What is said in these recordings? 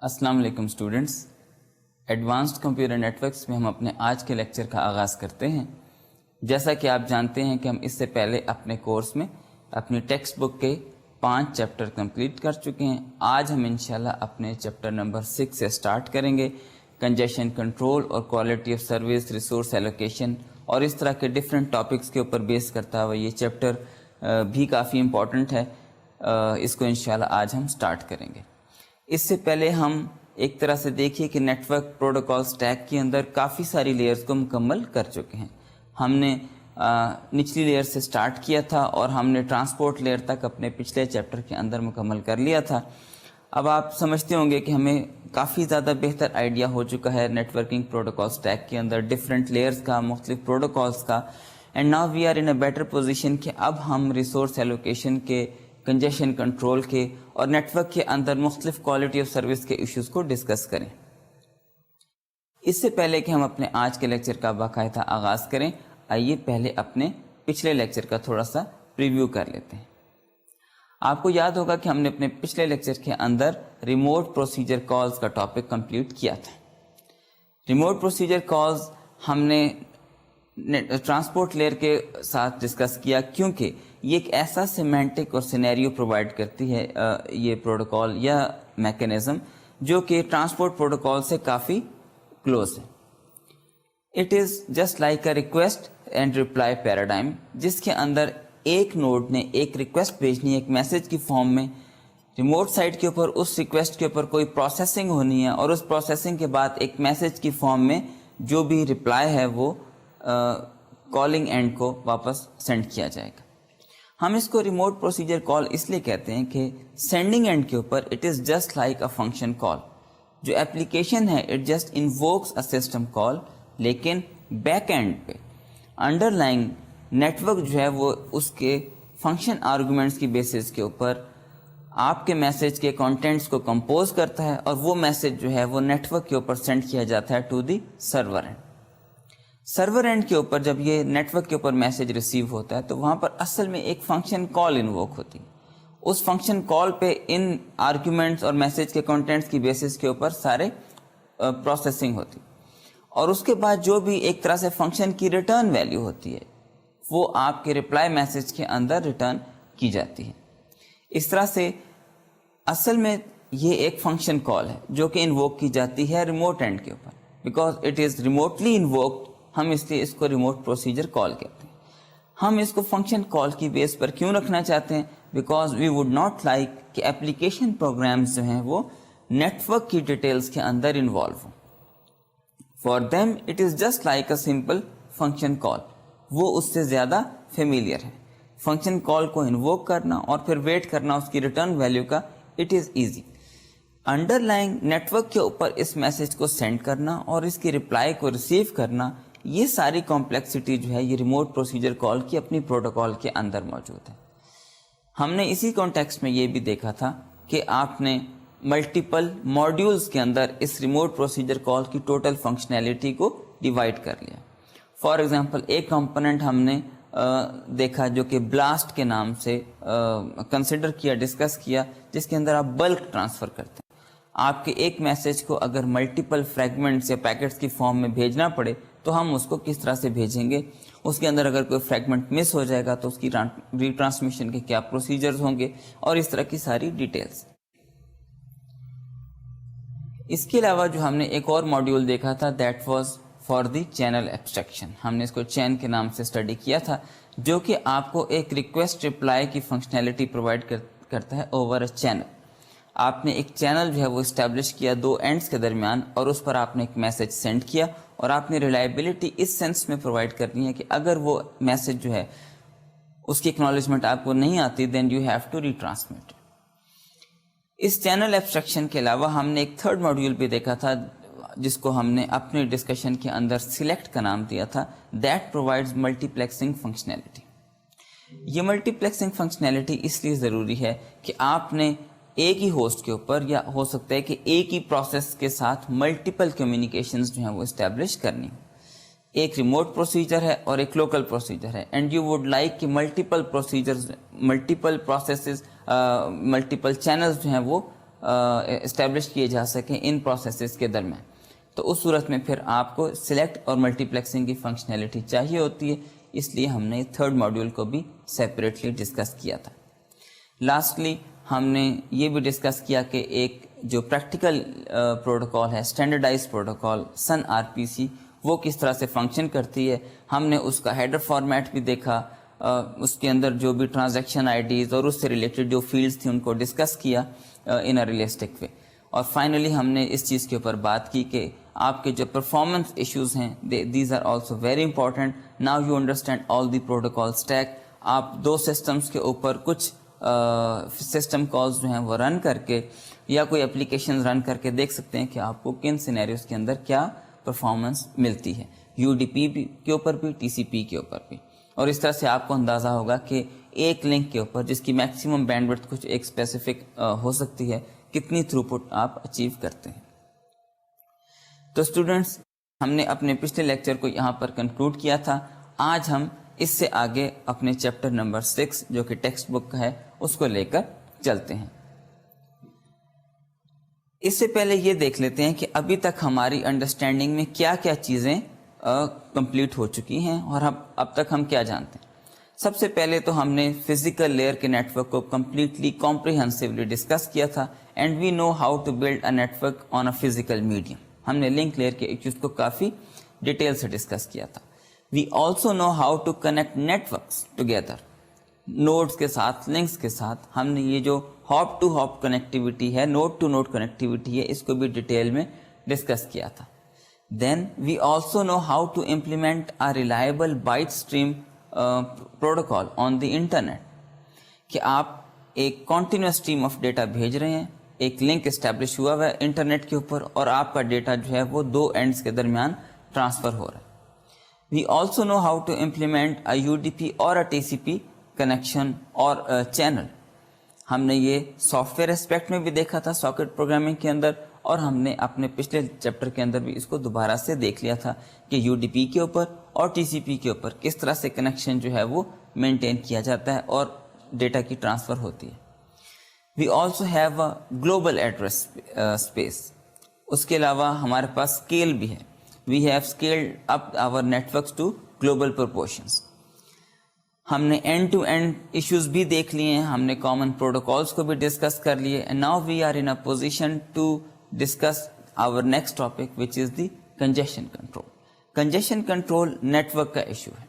السلام علیکم students, advanced computer networks میں ہم اپنے آج کے لیکچر کا آغاز کرتے ہیں۔ جیسا کہ آپ جانتے ہیں کہ ہم اس سے پہلے اپنے کورس میں اپنی ٹیکسٹ بک کے 5 چیپٹر کمپلیٹ کر چکے ہیں۔ آج ہم انشاءاللہ اپنے چیپٹر نمبر 6 سے سٹارٹ کریں گے۔ کنجیشن کنٹرول اور quality of service, resource allocation اور اس طرح کے ڈفرینٹ ٹاپکس کے اوپر بیس کرتا ہوا یہ چیپٹر بھی کافی امپورٹنٹ ہے۔ اس کو انشاءاللہ آج ہم سٹارٹ کریں گے۔ اس سے پہلے ہم ایک طرح سے دیکھیے کہ نیٹ ورک پروٹوکال سٹیک کے اندر کافی ساری لیئرز کو مکمل کر چکے ہیں۔ ہم نے نچلی لیئر سے سٹارٹ کیا تھا اور ہم نے ٹرانسپورٹ لیئر تک اپنے پچھلے چیپٹر کے اندر مکمل کر لیا تھا۔ اب آپ سمجھتے ہوں گے کہ ہمیں کافی زیادہ بہتر آئیڈیا ہو چکا ہے نیٹ ورکنگ پروٹوکال سٹیک کے اندر ڈفرینٹ لیئرز کا، مختلف پروٹوکالز کا، and now we are in a better position کہ اب ہم ریسورس ایلوکیشن کے، کنجیشن کنٹرول کے اور نیٹ ورک کے اندر مختلف کوالٹی آف سروس کے ایشوز کو ڈسکس کریں۔ اس سے پہلے کہ ہم اپنے آج کے لیکچر کا باقاعدہ آغاز کریں، آئیے پہلے اپنے پچھلے لیکچر کا تھوڑا سا پریویو کر لیتے ہیں۔ آپ کو یاد ہوگا کہ ہم نے اپنے پچھلے لیکچر کے اندر ریموٹ پروسیجر کالز کا ٹاپک کمپلیٹ کیا تھا۔ ریموٹ پروسیجر کالز ہم نے ٹرانسپورٹ لیئر کے ساتھ ڈسکس کیا کیونکہ یہ ایک ایسا سیمینٹک اور سینیریو پرووائڈ کرتی ہے یہ پروٹوکال یا میکینزم جو کہ ٹرانسپورٹ پروٹوکال سے کافی کلوز ہے۔ It is just like a request and reply paradigm, جس کے اندر ایک نوڈ نے ایک ریکویسٹ بھیجنی ہے ایک میسج کی فارم میں، ریموٹ سائٹ کے اوپر اس ریکویسٹ کے اوپر کوئی پروسیسنگ ہونی ہے اور اس پروسیسنگ کے بعد ایک میسج کی فارم میں جو بھی رپلائی ہے وہ کالنگ اینڈ کو واپس سینڈ کیا جائے گا۔ ہم اس کو ریموٹ پروسیجر کال اس لیے کہتے ہیں کہ سینڈنگ اینڈ کے اوپر it is just like a function call, جو اپلیکیشن ہے it just invokes a system call, لیکن بیک اینڈ پہ انڈر لائن نیٹ ورک جو ہے وہ اس کے فنکشن آرگومنٹس کی بیسس کے اوپر آپ کے میسج کے کانٹینٹس کو کمپوز کرتا ہے اور وہ میسج جو ہے وہ نیٹ ورک کے اوپر سینڈ کیا جاتا ہے to the server end. Server end کے اوپر جب یہ نیٹ ورک کے اوپر میسج ریسیو ہوتا ہے تو وہاں پر اصل میں ایک فنکشن کال انووک ہوتی ہے۔ اس فنکشن کال پہ ان آرگیومنٹس اور میسج کے کانٹینٹس کی بیسس کے اوپر سارے پروسیسنگ ہوتی اور اس کے بعد جو بھی ایک طرح سے فنکشن کی ریٹرن ویلیو ہوتی ہے وہ آپ کے رپلائی میسج کے اندر ریٹرن کی جاتی ہے۔ اس طرح سے اصل میں یہ ایک فنکشن کال ہے جو کہ انووک کی جاتی ہے ریموٹ اینڈ کے اوپر، because it is remotely invoked, ہم اس لیے اس کو ریموٹ پروسیجر کال کہتے ہیں۔ ہم اس کو فنکشن کال کی بیس پر کیوں رکھنا چاہتے ہیں؟ Because we would not like کہ اپلیکیشن پروگرامز جو ہیں وہ نیٹ ورک کی ڈیٹیلز کے اندر انوالو ہوں۔ For them it is just like a simple function call, وہ اس سے زیادہ فیملیئر ہے۔ فنکشن کال کو انووک کرنا اور پھر ویٹ کرنا اس کی ریٹرن ویلیو کا، it is easy. Underlying network کے اوپر اس میسج کو سینڈ کرنا اور اس کی رپلائی کو ریسیو کرنا، یہ ساری کمپلیکسٹی جو ہے یہ ریموٹ پروسیجر کال کی اپنی پروٹوکال کے اندر موجود ہے۔ ہم نے اسی کانٹیکسٹ میں یہ بھی دیکھا تھا کہ آپ نے ملٹیپل ماڈیولز کے اندر اس ریموٹ پروسیجر کال کی ٹوٹل فنکشنالٹی کو ڈیوائڈ کر لیا۔ فار ایگزامپل ایک کمپوننٹ ہم نے دیکھا جو کہ بلاسٹ کے نام سے کنسیڈر کیا، ڈسکس کیا، جس کے اندر آپ بلک ٹرانسفر کرتے ہیں۔ آپ کے ایک میسج کو اگر ملٹیپل فریگمنٹس یا پیکٹس کی فارم میں بھیجنا پڑے تو ہم اس کو کس طرح سے بھیجیں گے، اس کے اندر اگر کوئی فریگمنٹ مس ہو جائے گا تو اس کی ری ٹرانسمیشن کے کیا پروسیجرز ہوں گے اور اس طرح کی ساری ڈیٹیلز۔ اس کے علاوہ جو ہم نے ایک اور ماڈیول دیکھا تھا that was for the channel abstraction, ہم نے اس کو چین کے نام سے اسٹڈی کیا تھا، جو کہ آپ کو ایک ریکویسٹ رپلائی کی فنکشنالٹی پرووائڈ کرتا ہے اوور اے چینل۔ آپ نے ایک چینل جو ہے وہ اسٹیبلش کیا دو اینڈس کے درمیان اور اس پر آپ نے ایک میسج سینڈ کیا اور آپ نے ریلائبلٹی اس سینس میں پرووائڈ کرنی ہے کہ اگر وہ میسج جو ہے اس کی اکنالجمنٹ آپ کو نہیں آتی then you have to retransmit. اس چینل ایبسٹریکشن کے علاوہ ہم نے ایک تھرڈ ماڈیول بھی دیکھا تھا جس کو ہم نے اپنے ڈسکشن کے اندر سلیکٹ کا نام دیا تھا، that provides multi plexing functionality. یہ ملٹی پلیکسنگ فنکشنالٹی اس لیے ضروری ہے کہ آپ نے ایک ہی ہوسٹ کے اوپر یا ہو سکتا ہے کہ ایک ہی پروسیس کے ساتھ ملٹیپل کمیونیکیشنز جو ہیں وہ اسٹیبلش کرنی ہو۔ ایک ریموٹ پروسیجر ہے اور ایک لوکل پروسیجر ہے، اینڈ یو وڈ لائک کہ multiple procedures, multiple processes, multiple channels جو ہیں وہ اسٹیبلش کیے جا سکیں ان پروسیسز کے درمیان، تو اس صورت میں پھر آپ کو سلیکٹ اور ملٹی پلیکسنگ کی فنکشنلٹی چاہیے ہوتی ہے، اس لیے ہم نے تھرڈ ماڈیول کو بھی سیپریٹلی ڈسکس کیا تھا۔ لاسٹلی ہم نے یہ بھی ڈسکس کیا کہ ایک جو پریکٹیکل پروٹوکال ہے، اسٹینڈرڈائز پروٹوکال سن آر پی سی، وہ کس طرح سے فنکشن کرتی ہے۔ ہم نے اس کا ہیڈر فارمیٹ بھی دیکھا، اس کے اندر جو بھی ٹرانزیکشن آئی ڈیز اور اس سے ریلیٹڈ جو فیلڈز تھیں ان کو ڈسکس کیا ان اے ریئلسٹک وے، اور فائنلی ہم نے اس چیز کے اوپر بات کی کہ آپ کے جو پرفارمنس ایشوز ہیں these are also very important. Now you understand all the protocol stack. آپ دو سسٹمز کے اوپر کچھ سسٹم کالز جو ہیں وہ رن کر کے یا کوئی اپلیکیشن رن کر کے دیکھ سکتے ہیں کہ آپ کو کن سینیریوز کے اندر کیا پرفارمنس ملتی ہے، یو ڈی پی کے اوپر بھی، ٹی سی پی کے اوپر بھی، اور اس طرح سے آپ کو اندازہ ہوگا کہ ایک لنک کے اوپر جس کی میکسیمم بینڈ وڈتھ کچھ ایک اسپیسیفک ہو سکتی ہے، کتنی تھرو پٹ آپ اچیو کرتے ہیں۔ تو اسٹوڈنٹس، ہم نے اپنے پچھلے لیکچر کو یہاں پر کنکلوڈ کیا تھا۔ آج ہم اس سے آگے اپنے چیپٹر نمبر 6 جو کہ ٹیکسٹ بک کا ہے اس کو لے کر چلتے ہیں۔ اس سے پہلے یہ دیکھ لیتے ہیں کہ ابھی تک ہماری انڈرسٹینڈنگ میں کیا کیا چیزیں کمپلیٹ ہو چکی ہیں اور اب تک ہم کیا جانتے ہیں۔ سب سے پہلے تو ہم نے فزیکل لیئر کے نیٹ ورک کو کمپلیٹلی کمپریہنسولی ڈسکس کیا تھا، and we know how to build a network on a physical medium. ہم نے لنک لیئر کے ایشوز کو کافی ڈیٹیل سے ڈسکس کیا تھا۔ We also know how to connect networks together, nodes کے ساتھ، لنکس کے ساتھ۔ ہم نے یہ جو ہاپ ٹو ہاپ کنیکٹیوٹی ہے، نوڈ ٹو نوڈ کنیکٹیوٹی ہے، اس کو بھی ڈیٹیل میں ڈسکس کیا تھا۔ Then we also know how to implement a reliable byte stream protocol on the internet, کہ آپ ایک کنٹینیوس اسٹریم آف ڈیٹا بھیج رہے ہیں، ایک لنک اسٹیبلش ہوا ہوا ہے انٹرنیٹ کے اوپر، اور آپ کا ڈیٹا جو ہے وہ دو اینڈز کے درمیان ٹرانسفر ہو رہا ہے۔ We also know how to implement a U D P اور a T C P connection اور چینل۔ ہم نے یہ سافٹ ویئر اسپیکٹ میں بھی دیکھا تھا ساکٹ پروگرامنگ کے اندر، اور ہم نے اپنے پچھلے چیپٹر کے اندر بھی اس کو دوبارہ سے دیکھ لیا تھا کہ یو ڈی پی کے اوپر اور ٹی سی پی کے اوپر کس طرح سے کنیکشن جو ہے وہ مینٹین کیا جاتا ہے اور ڈیٹا کی ٹرانسفر ہوتی ہے۔ We also have a global address space. اس کے علاوہ ہمارے پاس اسکیل بھی ہے، we have scaled up our networks to global proportions. ہم نے اینڈ ٹو اینڈ ایشوز بھی دیکھ لیے ہیں، ہم نے کامن پروٹوکالس کو بھی ڈسکس کر لیے، and now we are in a position to discuss our next topic which is the congestion control. Congestion control network کا ایشو ہے۔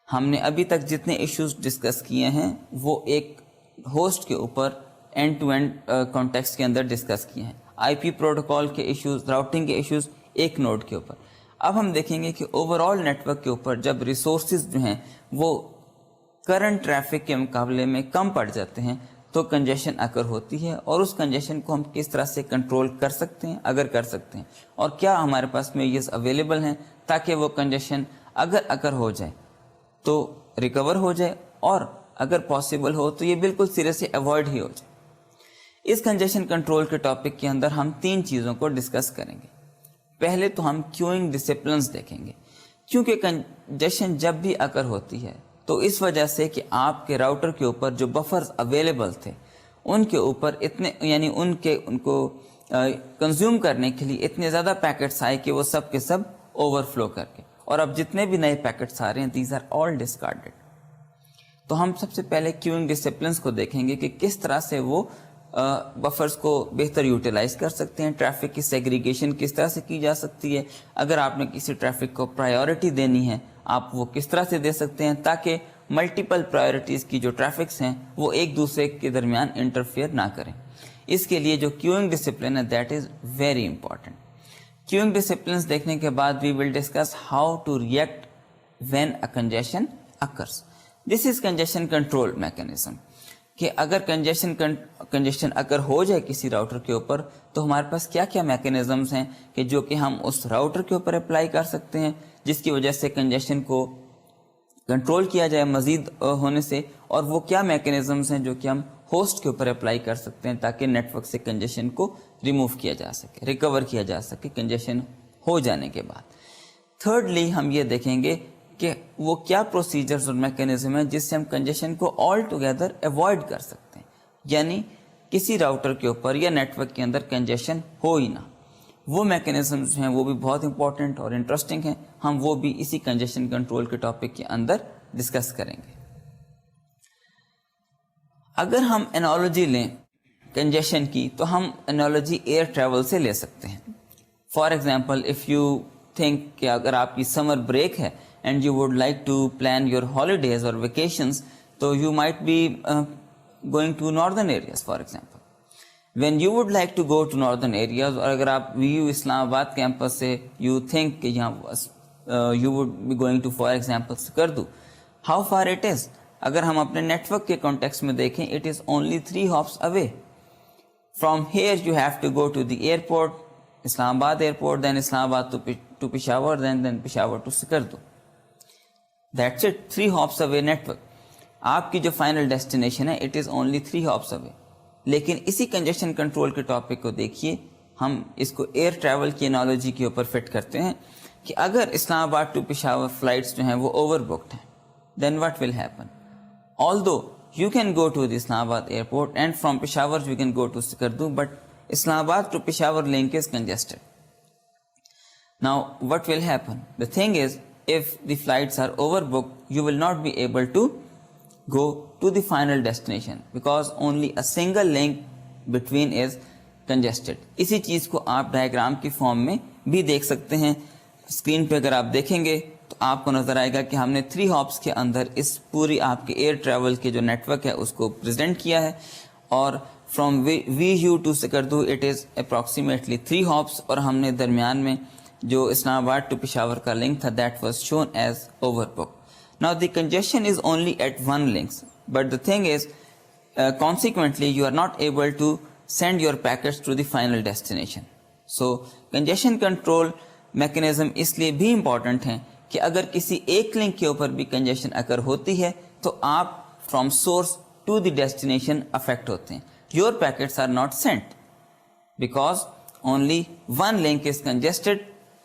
ہم نے ابھی تک جتنے ایشوز ڈسکس کیے ہیں وہ ایک ہوسٹ کے اوپر اینڈ ٹو اینڈ کانٹیکسٹ کے اندر ڈسکس کیے ہیں، آئی پی پروٹوکال کے ایشوز، راؤٹنگ کے ایشوز ایک نوڈ کے اوپر۔ اب ہم دیکھیں گے کہ اوور آل نیٹ ورک کے اوپر جب ریسورسز جو ہیں وہ کرنٹ ٹریفک کے مقابلے میں کم پڑ جاتے ہیں تو کنجیشن اکر ہوتی ہے، اور اس کنجیشن کو ہم کس طرح سے کنٹرول کر سکتے ہیں، اگر کر سکتے ہیں، اور کیا ہمارے پاس میجرز اویلیبل ہیں تاکہ وہ کنجیشن اگر اکر ہو جائے تو ریکور ہو جائے، اور اگر پاسبل ہو تو یہ بالکل سرے سے ایوائڈ ہی ہو جائے۔ اس کنجیشن کنٹرول کے ٹاپک کے اندر ہم 3 چیزوں کو ڈسکس کریں گے۔ پہلے تو ہم کیوئنگ ڈسپلنس دیکھیں گے، کیونکہ کنجیشن جب بھی اکر ہوتی ہے تو اس وجہ سے کہ آپ کے راؤٹر کے اوپر جو بفرز اویلیبل تھے ان کے اوپر اتنے، یعنی ان کو کنزیوم کرنے کے لیے اتنے زیادہ پیکٹس آئے کہ وہ سب کے سب اوور فلو کر کے، اور اب جتنے بھی نئے پیکٹس آ رہے ہیں دیز آر آل ڈسکارڈڈ۔ تو ہم سب سے پہلے کیوئنگ ڈسپلنس کو دیکھیں گے کہ کس طرح سے وہ بفرز کو بہتر یوٹیلائز کر سکتے ہیں، ٹریفک کی سیگریگیشن کس طرح سے کی جا سکتی ہے، اگر آپ نے کسی ٹریفک کو پرائیورٹی دینی ہے آپ وہ کس طرح سے دے سکتے ہیں تاکہ ملٹیپل پرائیورٹیز کی جو ٹریفکس ہیں وہ ایک دوسرے کے درمیان انٹرفیئر نہ کریں۔ اس کے لیے جو کیوئنگ ڈسپلن ہے that is very important. Queuing disciplines دیکھنے کے بعد we will discuss how to react when a congestion occurs. This is congestion control mechanism, کہ اگر کنجیشن اگر ہو جائے کسی راؤٹر کے اوپر تو ہمارے پاس کیا کیا میکینزمز ہیں کہ جو کہ ہم اس راؤٹر کے اوپر اپلائی کر سکتے ہیں جس کی وجہ سے کنجیشن کو کنٹرول کیا جائے مزید ہونے سے، اور وہ کیا میکینزمز ہیں جو کہ ہم ہوسٹ کے اوپر اپلائی کر سکتے ہیں تاکہ نیٹ ورک سے کنجیشن کو ریموو کیا جا سکے، ریکور کیا جا سکے کنجیشن ہو جانے کے بعد۔ تھرڈلی ہم یہ دیکھیں گے کہ وہ کیا پروسیجرز اور میکینزم ہیں جس سے ہم کنجیشن کو آل ٹوگیدر ایوائڈ کر سکتے ہیں، یعنی کسی راؤٹر کے اوپر یا نیٹورک کے اندر کنجیشن ہو ہی نہ. وہ میکینزمز ہیں وہ بھی بہت امپورٹنٹ اور انٹرسٹنگ ہیں, ہم وہ بھی اسی کنجیشن کنٹرول کے ٹاپک کے اندر ڈسکس کریں گے. اگر ہم انالوجی لیں کنجیشن کی تو ہم انالوجی ایئر ٹریول سے لے سکتے ہیں. For example if you think کہ اگر آپ کی سمر بریک ہے and you would like to plan your holidays اور ویکیشنز, تو you might be going to northern areas for example. When you would like to go to northern areas, اور اگر آپ وی یو اسلام آباد کیمپس سے you think کہ یہاں you would be going to for example Skardu, how far it is. اگر ہم اپنے نیٹورک کے کانٹیکس میں دیکھیں, it is only 3 hops away. From here you have to go to the airport, Islamabad airport, then Islamabad to Peshawar, then Peshawar to Skardu. That's it, 3 hops away network. آپ کی جو final destination ہے it is only 3 hops away. لیکن اسی congestion control کے topic کو دیکھیے, ہم اس کو ایئر ٹریول کی انالوجی کے اوپر فٹ کرتے ہیں کہ اگر اسلام آباد ٹو پشاور فلائٹس جو ہیں وہ اوور بکڈ ہیں, then what will happen. Although you can go to the Islamabad airport and from Peshawar you can go to Sikardu, but Islamabad to Peshawar link is congested. Now what will happen? The thing is, if the flights are overbooked, you will not be able to go to the final destination because only a single link between is congested. اسی چیز کو آپ diagram کی form میں بھی دیکھ سکتے ہیں. اسکرین پہ اگر آپ دیکھیں گے تو آپ کو نظر آئے گا کہ ہم نے 3 hops کے اندر اس پوری آپ کے ایئر ٹریول کے جو نیٹورک ہے اس کو پریزنٹ کیا ہے, اور from V U to Skardu it is approximately 3 hops, اور ہم نے درمیان میں جو اسلام آباد ٹو پشاور کا لنک تھا that was shown as over book. Now the congestion is only at one link, but the thing is consequently you are not able to send your packets to the final destination. So congestion control mechanism اس لیے بھی important ہیں کہ اگر کسی ایک link کے اوپر بھی کنجیشن اگر ہوتی ہے تو آپ from source to the destination affect ہوتے ہیں. Your packets are not sent because only one link is congested,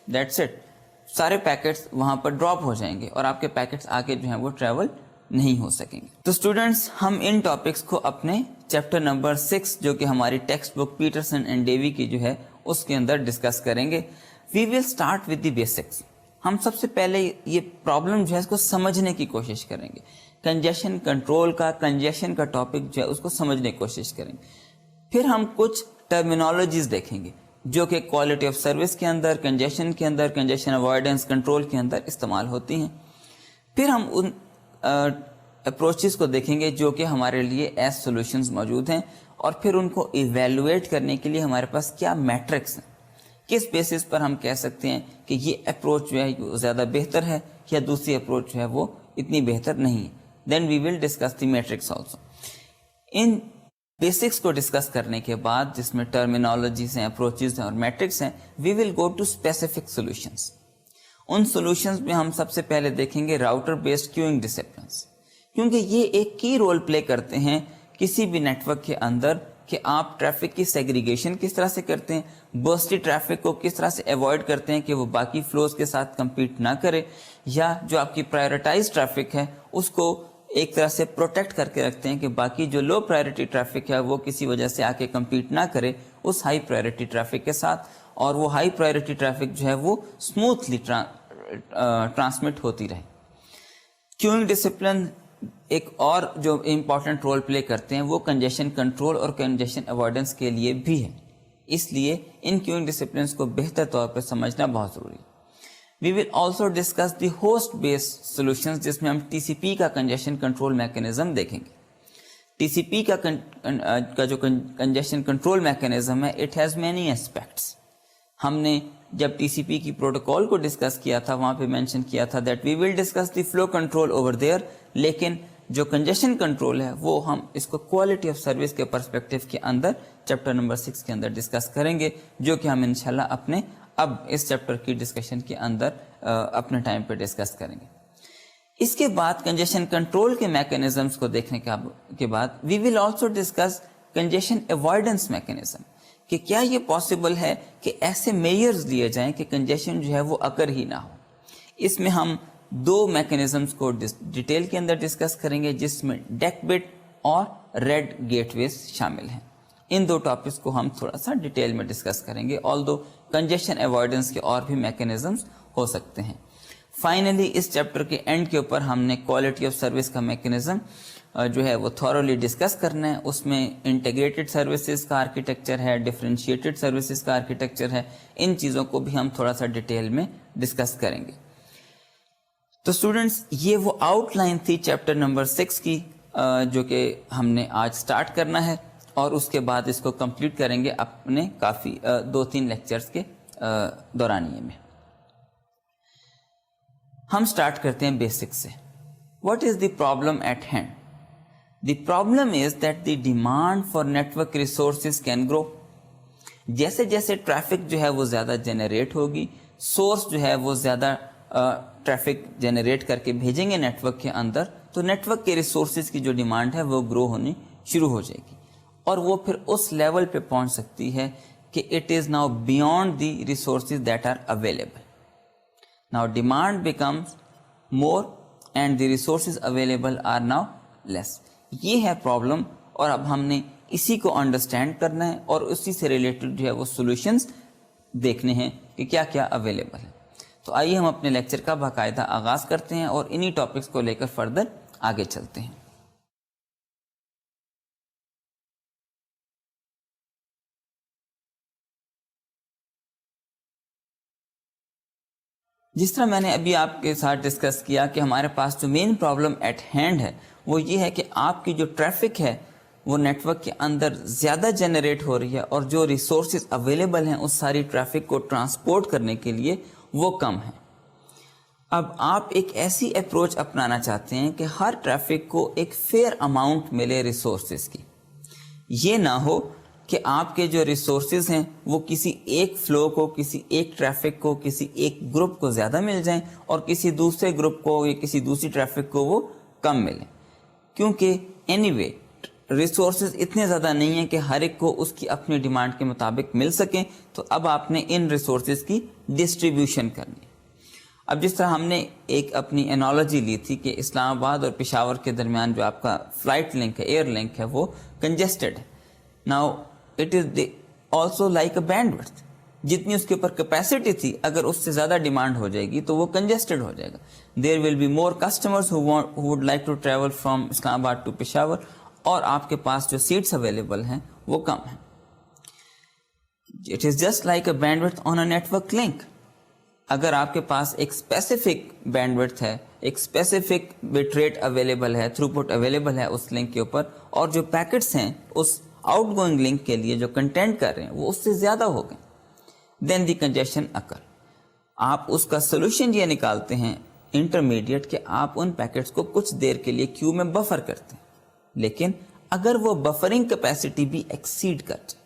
that's it. سارے پیکٹس وہاں پر ڈراپ ہو جائیں گے اور آپ کے پیکٹس آگے جو ہیں وہ ٹریول نہیں ہو سکیں گے. تو اسٹوڈینٹس, ہم ان ٹاپکس کو اپنے چیپٹر نمبر 6 جو کہ ہماری text book Peterson and Davie کی جو ہے اس کے اندر ڈسکس کریں گے. We will start with the basics. ہم سب سے پہلے یہ پرابلم جو ہے اس کو سمجھنے کی کوشش کریں گے. کنجیشن کنٹرول کا, کنجیشن کا ٹاپک جو ہے اس کو سمجھنے کی کوشش کریں گے. پھر ہم کچھ ٹرمینالوجیز دیکھیں گے جو کہ کوالٹی آف سروس کے اندر, کنجیشن کے اندر, کنجیشن اوائڈنس کنٹرول کے اندر استعمال ہوتی ہیں. پھر ہم ان اپروچز کو دیکھیں گے جو کہ ہمارے لیے ایز سولوشنز موجود ہیں, اور پھر ان کو ایویلویٹ کرنے کے لیے ہمارے پاس کیا میٹرکس ہیں, کس بیسس پر ہم کہہ سکتے ہیں کہ یہ اپروچ جو ہے وہ زیادہ بہتر ہے یا دوسری اپروچ جو ہے وہ اتنی بہتر نہیں ہے. Then we will discuss the metrics also. ان بیسکس کو ڈسکس کرنے کے بعد, جس میں ٹرمینالوجیز ہیں, اپروچز ہیں اور میٹرکس ہیں, we will go to specific solutions. ان سولوشنس میں ہم سب سے پہلے دیکھیں گے راؤٹر بیسڈ کیوئنگ ڈسپلنس, کیونکہ یہ ایک کی رول پلے کرتے ہیں کسی بھی نیٹورک کے اندر کہ آپ ٹریفک کی سیگریگیشن کس طرح سے کرتے ہیں, برسٹی ٹریفک کو کس طرح سے ایوائڈ کرتے ہیں کہ وہ باقی فلوز کے ساتھ کمپیٹ نہ کرے, یا جو آپ کی پرائیورٹائز ٹریفک ہے اس کو ایک طرح سے پروٹیکٹ کر کے رکھتے ہیں کہ باقی جو لو پرائیورٹی ٹریفک ہے وہ کسی وجہ سے آ کے کمپیٹ نہ کرے اس ہائی پرائیورٹی ٹریفک کے ساتھ, اور وہ ہائی پرائیورٹی ٹریفک جو ہے وہ اسموتھلی ٹرانسمٹ ہوتی رہے. کیوئنگ ڈسپلن ایک اور جو امپورٹنٹ رول پلے کرتے ہیں وہ کنجیشن کنٹرول اور کنجیشن اوائڈنس کے لیے بھی ہے, اس لیے ان کیوئنگ ڈسپلنس کو بہتر طور پر سمجھنا بہت ضروری ہے. We will also discuss the host based solutions, جس میں ہم ٹی سی پی کا کنجیشن کنٹرول میکینزم دیکھیں گے. ٹی سی پی کا جو کنجیشن کنٹرول میکینزم ہے اٹ ہیز مینی اسپیکٹس. ہم نے جب ٹی سی پی کی پروٹوکال کو ڈسکس کیا تھا وہاں پہ مینشن کیا تھا that we will discuss the flow control over there, لیکن جو کنجیشن کنٹرول ہے وہ ہم اس کو کوالٹی آف سروس کے پرسپیکٹو کے اندر چیپٹر نمبر 6 کے اندر ڈسکس کریں گے, جو کہ ہم انشاءاللہ اپنے اب اس چیپٹر کی ڈسکشن کے اندر اپنے ٹائم پہ ڈسکس کریں گے. اس کے بعد کنجیشن کنٹرول کے میکینزمس کو دیکھنے کے بعد we will also discuss congestion avoidance mechanism, کہ کیا یہ پاسبل ہے کہ ایسے میئرز لیے جائیں کہ کنجیشن جو ہے وہ اکر ہی نہ ہو. اس میں ہم 2 میکینزمس کو ڈیٹیل کے اندر ڈسکس کریں گے, جس میں ڈیک بٹ اور ریڈ گیٹ ویز شامل ہیں. ان دو ٹاپکس کو ہم تھوڑا سا ڈیٹیل میں ڈسکس کریں گے، آلدو کنجیشن اوائڈنس کے اور بھی میکینزمز ہو سکتے ہیں۔ فائنلی اس چیپٹر کے اینڈ کے اوپر ہم نے کوالٹی آف سروس کا میکینزم جو ہے وہ تھورولی ڈسکس کرنا ہے۔ اس میں انٹیگریٹڈ سروسز کا آرکیٹیکچر ہے، ڈفرینشیٹڈ سروسز کا آرکیٹیکچر ہے، ان چیزوں کو بھی ہم تھوڑا سا ڈیٹیل میں ڈسکس کریں گے۔ تو اسٹوڈنٹس یہ وہ آؤٹ لائن تھی چیپٹر نمبر 6 کی جو کہ ہم نے آج سٹارٹ کرنا ہے، اور اس کے بعد اس کو کمپلیٹ کریں گے اپنے کافی 2-3 لیکچرز کے دورانیے میں۔ ہم سٹارٹ کرتے ہیں بیسک سے۔ What is the problem at hand? The problem is that the demand for network resources can grow. جیسے جیسے ٹریفک جو ہے وہ زیادہ جنریٹ ہوگی، سورس جو ہے وہ زیادہ ٹریفک جنریٹ کر کے بھیجیں گے نیٹورک کے اندر، تو نیٹورک کے ریسورسز کی جو ڈیمانڈ ہے وہ گرو ہونی شروع ہو جائے گی، اور وہ پھر اس لیول پہ پہنچ سکتی ہے کہ it is now beyond the resources that are available. Now demand becomes more and the resources available are now less. یہ ہے پرابلم، اور اب ہم نے اسی کو انڈرسٹینڈ کرنا ہے اور اسی سے ریلیٹڈ جو ہے وہ سولوشنز دیکھنے ہیں کہ کیا کیا اویلیبل ہے۔ تو آئیے ہم اپنے لیکچر کا باقاعدہ آغاز کرتے ہیں اور انہی ٹاپکس کو لے کر فردر آگے چلتے ہیں۔ جس طرح میں نے ابھی آپ کے ساتھ ڈسکس کیا کہ ہمارے پاس جو مین پرابلم ایٹ ہینڈ ہے وہ یہ ہے کہ آپ کی جو ٹریفک ہے وہ نیٹ ورک کے اندر زیادہ جنریٹ ہو رہی ہے، اور جو ریسورسز اویلیبل ہیں اس ساری ٹریفک کو ٹرانسپورٹ کرنے کے لیے وہ کم ہیں۔ اب آپ ایک ایسی اپروچ اپنانا چاہتے ہیں کہ ہر ٹریفک کو ایک فیئر اماؤنٹ ملے ریسورسز کی۔ یہ نہ ہو کہ آپ کے جو ریسورسز ہیں وہ کسی ایک فلو کو، کسی ایک ٹریفک کو، کسی ایک گروپ کو زیادہ مل جائیں اور کسی دوسرے گروپ کو یا کسی دوسری ٹریفک کو وہ کم ملیں، کیونکہ اینی وے ریسورسز اتنے زیادہ نہیں ہیں کہ ہر ایک کو اس کی اپنی ڈیمانڈ کے مطابق مل سکیں۔ تو اب آپ نے ان ریسورسز کی ڈسٹریبیوشن کرنی ہے۔ اب جس طرح ہم نے ایک اپنی انالوجی لی تھی کہ اسلام آباد اور پشاور کے درمیان جو آپ کا فلائٹ لنک ہے، ایئر لنک ہے، وہ کنجسٹڈ ہے۔ Now it is also like a bandwidth, جتنی اس کے اوپر کیپیسٹی تھی اگر اس سے زیادہ ڈیمانڈ ہو جائے گی تو وہ کنجسٹڈ ہو جائے گا۔ There will be more customers who would like to travel from Islamabad to Peshawar, اور آپ کے پاس جو سیٹس اویلیبل ہیں وہ کم ہیں۔ It is just like a bandwidth on a network link. اگر آپ کے پاس ایک اسپیسیفک بینڈ وڈتھ ہے، ایک اسپیسیفک بٹ ریٹ اویلیبل ہے، تھرو پٹ اویلیبل ہے اس لنک کے اوپر، اور جو پیکٹس ہیں اس آؤٹ گوئنگ لنک کے لیے جو کنٹینٹ کر رہے ہیں وہ اس سے زیادہ ہو گئے، دین دی کنجیشن اکر۔ آپ اس کا سولوشن یہ نکالتے ہیں انٹرمیڈیٹ کہ آپ ان پیکٹس کو کچھ دیر کے لیے کیو میں بفر کرتے ہیں، لیکن اگر وہ بفرنگ کیپیسٹی بھی ایکسیڈ کر جائے،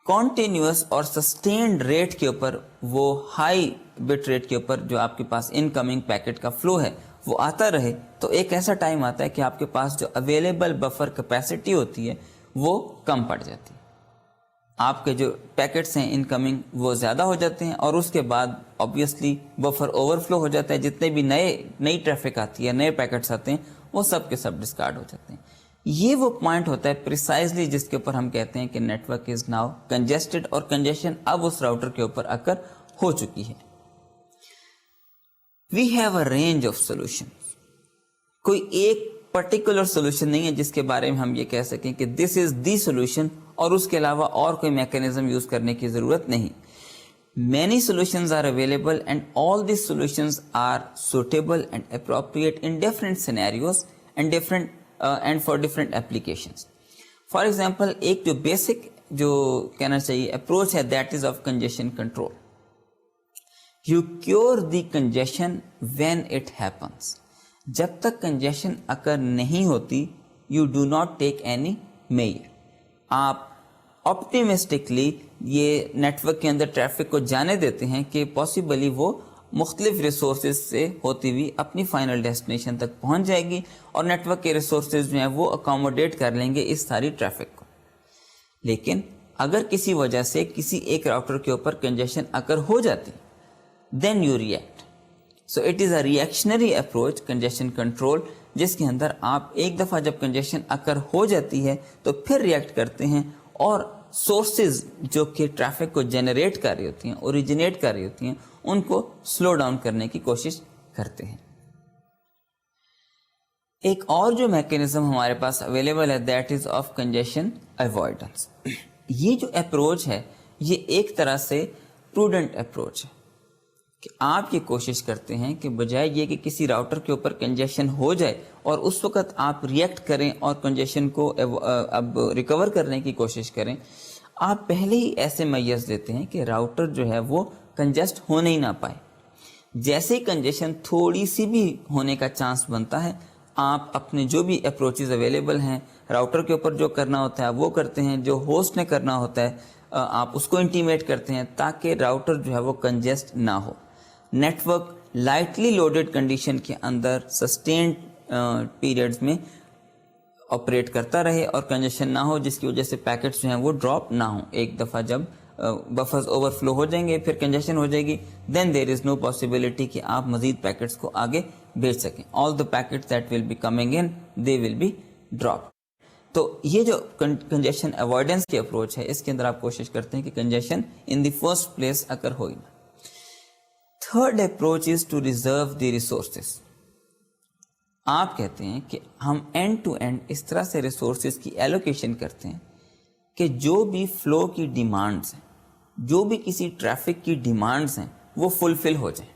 کانٹینیوس اور سسٹینڈ ریٹ کے اوپر، وہ ہائی بٹ ریٹ کے اوپر جو آپ کے پاس انکمنگ پیکٹ کا فلو ہے وہ آتا رہے، تو ایک ایسا ٹائم آتا ہے کہ آپ کے پاس جو اویلیبل بفر کیپیسٹی ہوتی ہے وہ کم پڑ جاتی ہے، آپ کے جو پیکٹس ہیں انکمنگ وہ زیادہ ہو جاتے ہیں، اور اس کے بعد آبویسلی بفر اوور فلو ہو جاتا ہے، جتنے بھی نئی ٹریفک آتی ہے، نئے پیکٹس آتے ہیں، وہ سب کے سب ڈسکارڈ ہو جاتے ہیں۔ یہ وہ پوائنٹ ہوتا ہے پریسائزلی جس کے اوپر ہم کہتے ہیں کہ network is now congested, اور کنجیشن اب اس راؤٹر کے اوپر اکر ہو چکی ہے۔ We have a range of solution, کوئی ایک پرٹیکولر سولوشن نہیں ہے جس کے بارے میں ہم یہ کہہ سکیں کہ دس از دی سولوشن، اور اس کے علاوہ اور کوئی میکینزم یوز کرنے کی ضرورت نہیں۔ Many solutions are available and all these solutions are suitable and appropriate in different scenarios and for different applications. For example ایک جو بیسک جو کہنا چاہیے اپروچ ہے that is of congestion control. You cure the congestion when it happens, جب تک congestion occur نہیں ہوتی you do not take any measure. آپ آپٹیمسٹکلی یہ نیٹ ورک کے اندر ٹریفک کو جانے دیتے ہیں کہ پاسبلی وہ مختلف ریسورسز سے ہوتی ہوئی اپنی فائنل ڈیسٹینیشن تک پہنچ جائے گی، اور نیٹ ورک کے ریسورسز جو ہیں وہ اکاموڈیٹ کر لیں گے اس ساری ٹریفک کو۔ لیکن اگر کسی وجہ سے کسی ایک راؤٹر کے اوپر کنجیشن اکر ہو جاتی then you react. So it is a reactionary approach congestion control, جس کے اندر آپ ایک دفعہ جب کنجیشن اکر ہو جاتی ہے تو پھر ریئیکٹ کرتے ہیں اور سورسز جو کہ ٹریفک کو جنریٹ کر رہی ہوتی ہیں, اوریجنیٹ کر رہی ہوتی ہیں, ان کو سلو ڈاؤن کرنے کی کوشش کرتے ہیں. ایک اور جو میکینزم ہمارے پاس اویلیبل ہے that is of congestion avoidance. یہ جو اپروچ ہے یہ ایک طرح سے پروڈنٹ اپروچ ہے کہ آپ یہ کوشش کرتے ہیں کہ بجائے یہ کہ کسی راؤٹر کے اوپر کنجیشن ہو جائے اور اس وقت آپ ریئیکٹ کریں اور کنجیشن کو اب ریکور کرنے کی کوشش کریں, آپ پہلے ہی ایسے میئرز دیتے ہیں کہ راؤٹر جو ہے وہ کنجسٹ ہونے ہی نہ پائے. جیسے ہی کنجیشن تھوڑی سی بھی ہونے کا چانس بنتا ہے, آپ اپنے جو بھی اپروچز اویلیبل ہیں راؤٹر کے اوپر جو کرنا ہوتا ہے وہ کرتے ہیں, جو ہوسٹ نے کرنا ہوتا ہے آپ اس کو انٹیمیٹ کرتے ہیں تاکہ راؤٹر جو ہے وہ کنجسٹ نہ ہو. Network lightly loaded condition کے اندر سسٹینڈ پیریڈز میں آپریٹ کرتا رہے اور کنجیشن نہ ہو, جس کی وجہ سے پیکٹس جو ہیں وہ ڈراپ نہ ہوں. ایک دفعہ جب بفرز اوور فلو ہو جائیں گے, پھر کنجیشن ہو جائے گی, دین دیر از نو پاسبلٹی کہ آپ مزید پیکٹس کو آگے بھیج سکیں. All the packets that will be coming in they will be drop. تو یہ جو کنجیشن اوائڈنس کی اپروچ ہے اس کے اندر آپ کوشش کرتے ہیں کہ congestion in the first place اگر ہو ہی نہ. Third approach is to reserve the resources. آپ کہتے ہیں کہ ہم اینڈ ٹو اینڈ اس طرح سے ریسورسز کی ایلوکیشن کرتے ہیں کہ جو بھی فلو کی ڈیمانڈز ہیں, جو بھی کسی ٹریفک کی ڈیمانڈز ہیں وہ فلفل ہو جائیں.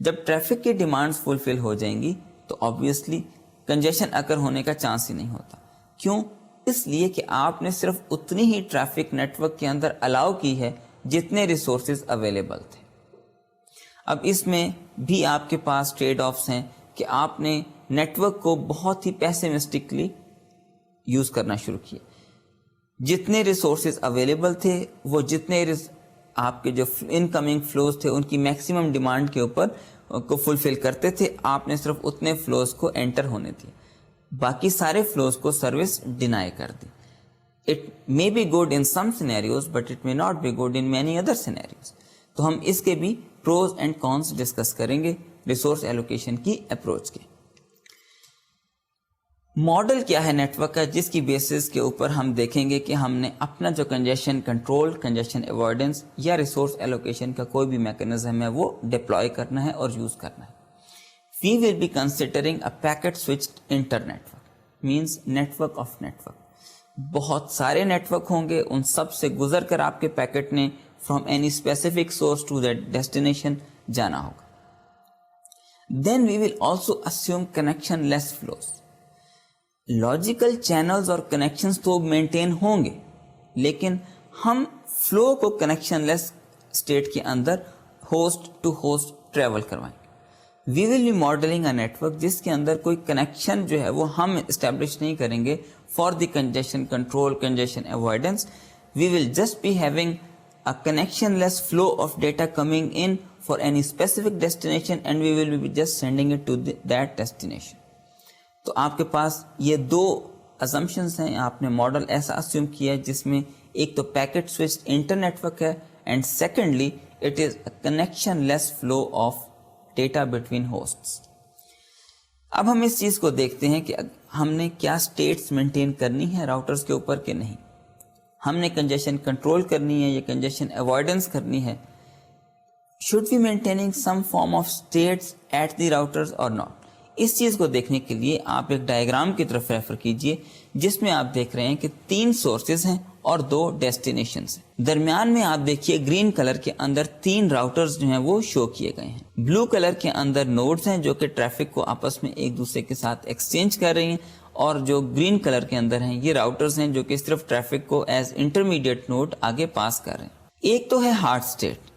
جب ٹریفک کی ڈیمانڈز فلفل ہو جائیں گی تو آبویسلی کنجیشن اکر ہونے کا چانس ہی نہیں ہوتا. کیوں؟ اس لیے کہ آپ نے صرف اتنی ہی ٹریفک نیٹ ورک کے اندر الاؤ کی ہے جتنے ریسورسز اویلیبل تھے. اب اس میں بھی آپ کے پاس ٹریڈ آفس ہیں کہ آپ نے نیٹ ورک کو بہت ہی پیسیمسٹکلی یوز کرنا شروع کیا. جتنے ریسورسز اویلیبل تھے وہ جتنے آپ کے جو ان کمنگ فلوز تھے ان کی میکسیمم ڈیمانڈ کے اوپر کو فلفل کرتے تھے. آپ نے صرف اتنے فلوز کو انٹر ہونے دیے, باقی سارے فلوز کو سروس ڈینائی کر دی. It may be good in some scenarios but it may not be good in many other scenarios. تو ہم اس کے بھی پروز اینڈ کونس ڈسکس کریں گے ریسورس ایلوکیشن کی اپروچ کے. ماڈل کیا ہے نیٹ ورک کا جس کی بیسس کے اوپر ہم دیکھیں گے کہ ہم نے اپنا جو کنجیشن کنٹرول, کنجیشن اوائڈنس یا ریسورس ایلوکیشن کا کوئی بھی میکینزم ہے وہ ڈپلوائے کرنا ہے اور یوز کرنا ہے. We will be considering a packet switched inter-network, means network of network. بہت سارے نیٹ ورک ہوں گے, ان سب سے گزر کر آپ کے پیکٹ نے from any specific source to that destination جانا ہوگا. Then we will also assume connectionless flows. Logical channels اور کنیکشنز تو مینٹین ہوں گے لیکن ہم فلو کو کنیکشن لیس اسٹیٹ کے اندر ہوسٹ ٹو ہوسٹ ٹریول کروائیں. We will be modelling a network جس کے اندر کوئی کنیکشن جو ہے وہ ہم اسٹیبلش نہیں کریں گے for the congestion control, congestion avoidance. We will just be having a connectionless flow of data coming in for any specific destination and we will be just sending it to that destination. تو آپ کے پاس یہ دو assumptions ہیں. آپ نے model ایسا assume کیا ہے جس میں ایک تو پیکٹ سوئچ انٹرنیٹ ورک ہے and secondly it is a connectionless flow of data between hosts. اب ہم اس چیز کو دیکھتے ہیں کہ ہم نے کیا اسٹیٹس مینٹین کرنی ہے راؤٹرز کے اوپر کہ نہیں. ہم نے کنجیشن کنٹرول کرنی ہے یا کنجیشن اوائڈنس کرنی ہے. Should be maintaining some form of status at the routers اور ناٹ. اس چیز کو دیکھنے کے لیے آپ ایک ڈائیگرام کی طرف ریفر کیجئے جس میں آپ دیکھ رہے ہیں کہ 3 سورسز ہیں اور 2 ڈیسٹینیشنز ہیں. درمیان میں آپ دیکھیے گرین کلر کے اندر 3 راؤٹرز جو ہیں وہ شو کیے گئے ہیں. بلو کلر کے اندر نوڈز ہیں جو کہ ٹریفک کو آپس میں ایک دوسرے کے ساتھ ایکسچینج کر رہی ہیں, اور جو گرین کلر کے اندر ہیں یہ راؤٹرز ہیں جو کہ صرف ٹریفک کو ایز انٹرمیڈیٹ نوڈ آگے پاس کر رہے ہیں. ایک تو ہے ہارڈ اسٹیٹ.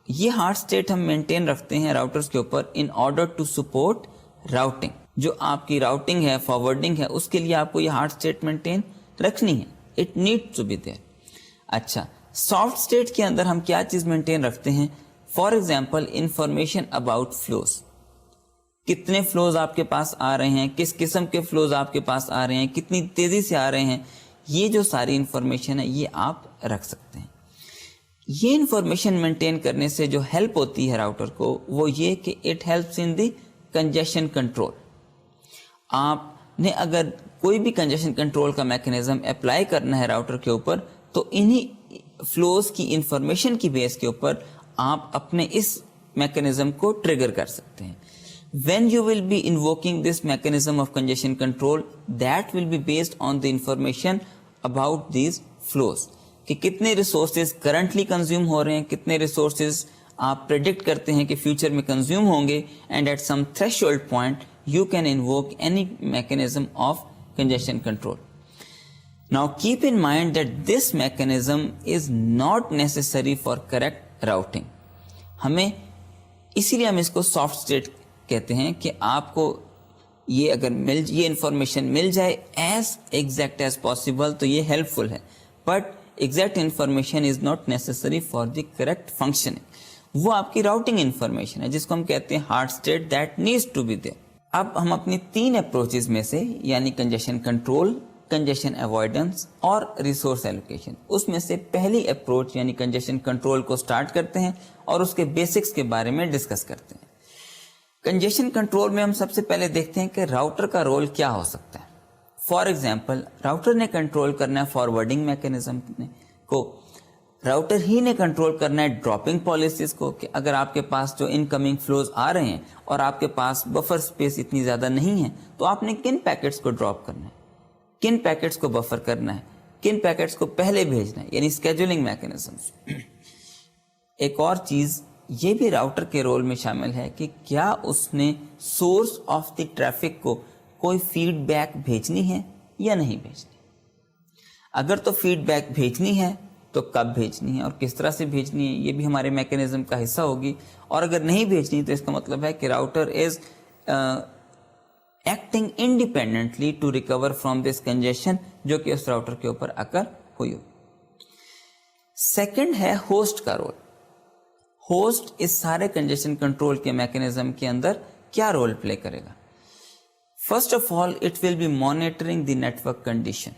یہ ہارڈ اسٹیٹ ہم مینٹین رکھتے ہیں راؤٹرز کے اوپر in order to support routing. جو آپ کی راؤٹنگ ہے, فارورڈنگ ہے, اس کے لیے آپ کو یہ ہارڈ اسٹیٹ مینٹین رکھنی ہے. It need to be there. اچھا, سافٹ اسٹیٹ کے اندر ہم کیا چیز مینٹین رکھتے ہیں؟ For example information about flows. کتنے فلوز آپ کے پاس آ رہے ہیں, کس قسم کے فلوز آپ کے پاس آ رہے ہیں, کتنی تیزی سے آ رہے ہیں, یہ جو ساری انفارمیشن ہے یہ آپ رکھ سکتے ہیں. یہ انفارمیشن مینٹین کرنے سے جو ہیلپ ہوتی ہے راؤٹر کو وہ یہ کہ it helps in the congestion control. آپ نے اگر کوئی بھی کنجیشن کنٹرول کا میکنزم اپلائی کرنا ہے راؤٹر کے اوپر تو انہی فلوز کی انفارمیشن کی بیس کے اوپر آپ اپنے اس میکنزم کو ٹریگر کر سکتے ہیں. When you will be invoking this mechanism of congestion control, that will be based on the information about these flows. کہ کتنے ریسورسز کرنٹلی کنزیوم ہو رہے ہیں, کتنے ریسورسز آپ پریڈکٹ کرتے ہیں کہ فیوچر میں کنزیوم ہوں گے, and at some threshold point you can invoke any mechanism of congestion control. Now keep in mind that this mechanism is not necessary for correct routing. ہمیں اسی لیے ہم اس کو سافٹ اسٹیٹ کہتے ہیں کہ آپ کو یہ اگر یہ انفارمیشن مل جائے ایز ایگزیکٹ ایز پاسبل تو یہ ہیلپ فل ہے, but exact information is not necessary for the correct functioning. وہ آپ کی راؤٹنگ انفارمیشن ہے جس کو ہم کہتے ہیں hard state that needs to be there. اب ہم اپنی 3 اپروچز میں سے یعنی کنجیشن کنٹرول, کنجیشن اوائڈنس اور ریسورس ایلوکیشن, اس میں سے پہلی اپروچ یعنی کنجیشن کنٹرول کو سٹارٹ کرتے ہیں اور اس کے بیسکس کے بارے میں ڈسکس کرتے ہیں. کنجیشن کنٹرول میں ہم سب سے پہلے دیکھتے ہیں کہ راؤٹر کا رول کیا ہو سکتا ہے. فار ایگزامپل راؤٹر نے کنٹرول کرنا ہے فارورڈنگ میکنزم کو, راؤٹر ہی نے کنٹرول کرنا ہے ڈراپنگ پالیسیز کو, کہ اگر آپ کے پاس جو انکمنگ فلوز آ رہے ہیں اور آپ کے پاس بفر سپیس اتنی زیادہ نہیں ہے تو آپ نے کن پیکٹس کو ڈراپ کرنا ہے, کن پیکٹس کو بفر کرنا ہے, کن پیکٹس کو پہلے بھیجنا ہے, یعنی اسکیجولنگ میکنزمز. ایک اور چیز یہ بھی راؤٹر کے رول میں شامل ہے کہ کیا اس نے سورس آف دی ٹریفک کو کوئی فیڈ بیک بھیجنی ہے یا نہیں بھیجنی. اگر تو فیڈ بیک بھیجنی ہے تو کب بھیجنی ہے اور کس طرح سے بھیجنی ہے, یہ بھی ہمارے میکنزم کا حصہ ہوگی. اور اگر نہیں بھیجنی تو اس کا مطلب ہے کہ router is acting independently to recover from this congestion جو کہ اس راؤٹر کے اوپر اکر ہوئی ہو. سیکنڈ ہے ہوسٹ کا رول. ہوسٹ اس سارے کنجیشن کنٹرول کے میکنزم کے اندر کیا رول پلے کرے گا. First of all it will be monitoring the network condition.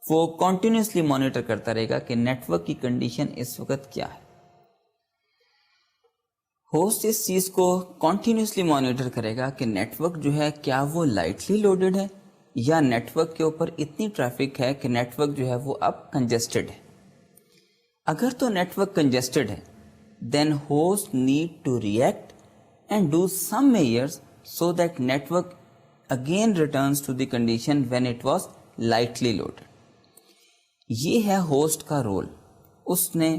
وہ کنٹینیوسلی مانیٹر کرتا رہے گا کہ نیٹورک کی کنڈیشن اس وقت کیا ہے. ہوسٹ اس چیز کو کنٹینیوسلی مانیٹر کرے گا کہ نیٹورک جو ہے کیا وہ لائٹلی لوڈڈ ہے یا نیٹورک کے اوپر اتنی ٹریفک ہے کہ نیٹورک جو ہے وہ اب کنجسٹڈ ہے. اگر تو نیٹورک کنجسٹڈ ہے then host need to react and do some measures so that network again returns to the condition when it was lightly loaded. یہ ہے ہوسٹ کا رول. اس نے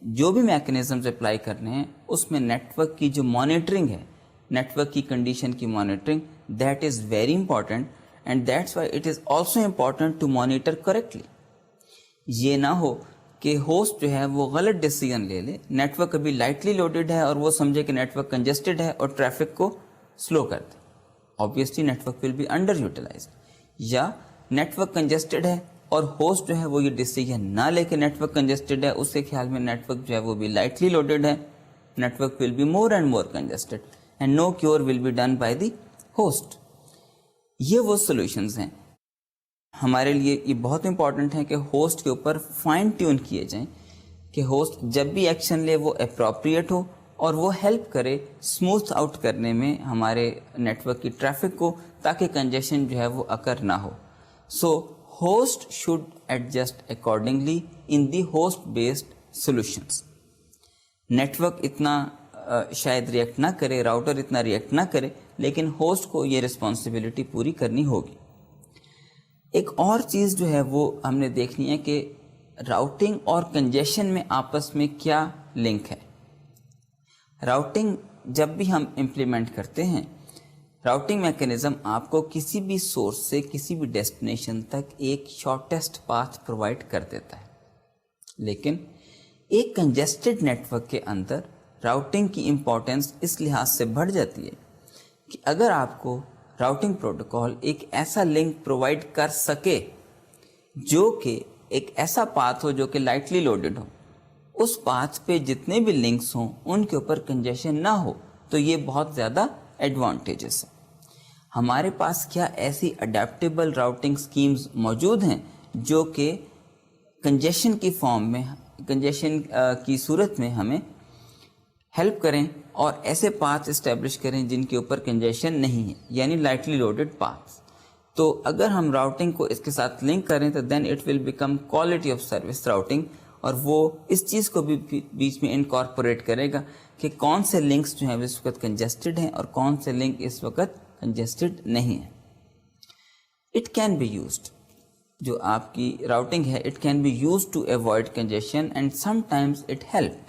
جو بھی میکنزمز اپلائی کرنے ہیں اس میں نیٹورک کی جو مانیٹرنگ ہے, نیٹورک کی کنڈیشن کی monitoring, that is very important and that's why it is also important to monitor correctly. یہ نہ ہو کہ ہوسٹ جو ہے وہ غلط ڈیسیژن لے لے, نیٹورک ابھی لائٹلی لوڈڈ ہے اور وہ سمجھے کہ نیٹورک کنجسٹڈ ہے اور ٹریفک کو سلو کر دے. Obviously network will be underutilized. یا نیٹورک کنجسٹڈ ہے اور ہوسٹ جو ہے وہ یہ ڈیسیژن نہ لے کے نیٹورک کنجسٹڈ ہے, اس کے خیال میں نیٹورک جو ہے وہ بھی لائٹلی لوڈڈ ہے, network will be more and more congested and no cure will be done by the host. یہ وہ سولوشنز ہیں ہمارے لیے, یہ بہت امپورٹنٹ ہے کہ ہوسٹ کے اوپر فائن ٹیون کیے جائیں کہ ہوسٹ جب بھی ایکشن لے وہ اپروپریٹ ہو اور وہ ہیلپ کرے اسموتھ آؤٹ کرنے میں ہمارے نیٹورک کی ٹریفک کو, تاکہ کنجیشن جو ہے وہ اکر نہ ہو. So host should adjust accordingly in the host based solutions. Network اتنا شاید ریئیکٹ نہ کرے, راؤٹر اتنا ریئیکٹ نہ کرے, لیکن ہوسٹ کو یہ رسپانسبلٹی پوری کرنی ہوگی. ایک اور چیز جو ہے وہ ہم نے دیکھنی ہے کہ راؤٹنگ اور کنجیشن میں آپس میں کیا لنک ہے. راؤٹنگ جب بھی ہم امپلیمنٹ کرتے ہیں, راؤٹنگ میکنزم آپ کو کسی بھی سورس سے کسی بھی ڈیسٹینیشن تک ایک شارٹیسٹ پاتھ پرووائڈ کر دیتا ہے. لیکن ایک کنجسٹڈ نیٹورک کے اندر راؤٹنگ کی امپورٹنس اس لحاظ سے بڑھ جاتی ہے کہ اگر آپ کو راؤٹنگ پروٹوکال ایک ایسا لنک پرووائڈ کر سکے جو کہ ایک ایسا پاتھ ہو جو کہ لائٹلی لوڈڈ ہو, اس پاتھ پہ جتنے بھی لنکس ہوں ان کے اوپر کنجیشن نہ ہو, تو یہ بہت زیادہ ایڈوانٹیجز ہے. ہمارے پاس کیا ایسی اڈیپٹیبل راؤٹنگ سکیمز موجود ہیں جو کہ کنجیشن کی فارم میں, کنجیشن کی صورت میں ہمیں ہیلپ کریں اور ایسے پاتھ اسٹیبلش کریں جن کے اوپر کنجیشن نہیں ہے, یعنی لائٹلی لوڈڈ پاتھ. تو اگر ہم راؤٹنگ کو اس کے ساتھ لنک کریں تو then it will become quality of service routing, اور وہ اس چیز کو بھی بیچ میں انکارپوریٹ کرے گا کہ کون سے لنکس جو ہیں اس وقت کنجسٹڈ ہیں اور کون سے لنک اس وقت کنجسٹڈ نہیں ہیں. اٹ کین بی یوزڈ, جو آپ کی راؤٹنگ ہے it can be used to avoid congestion and sometimes it helps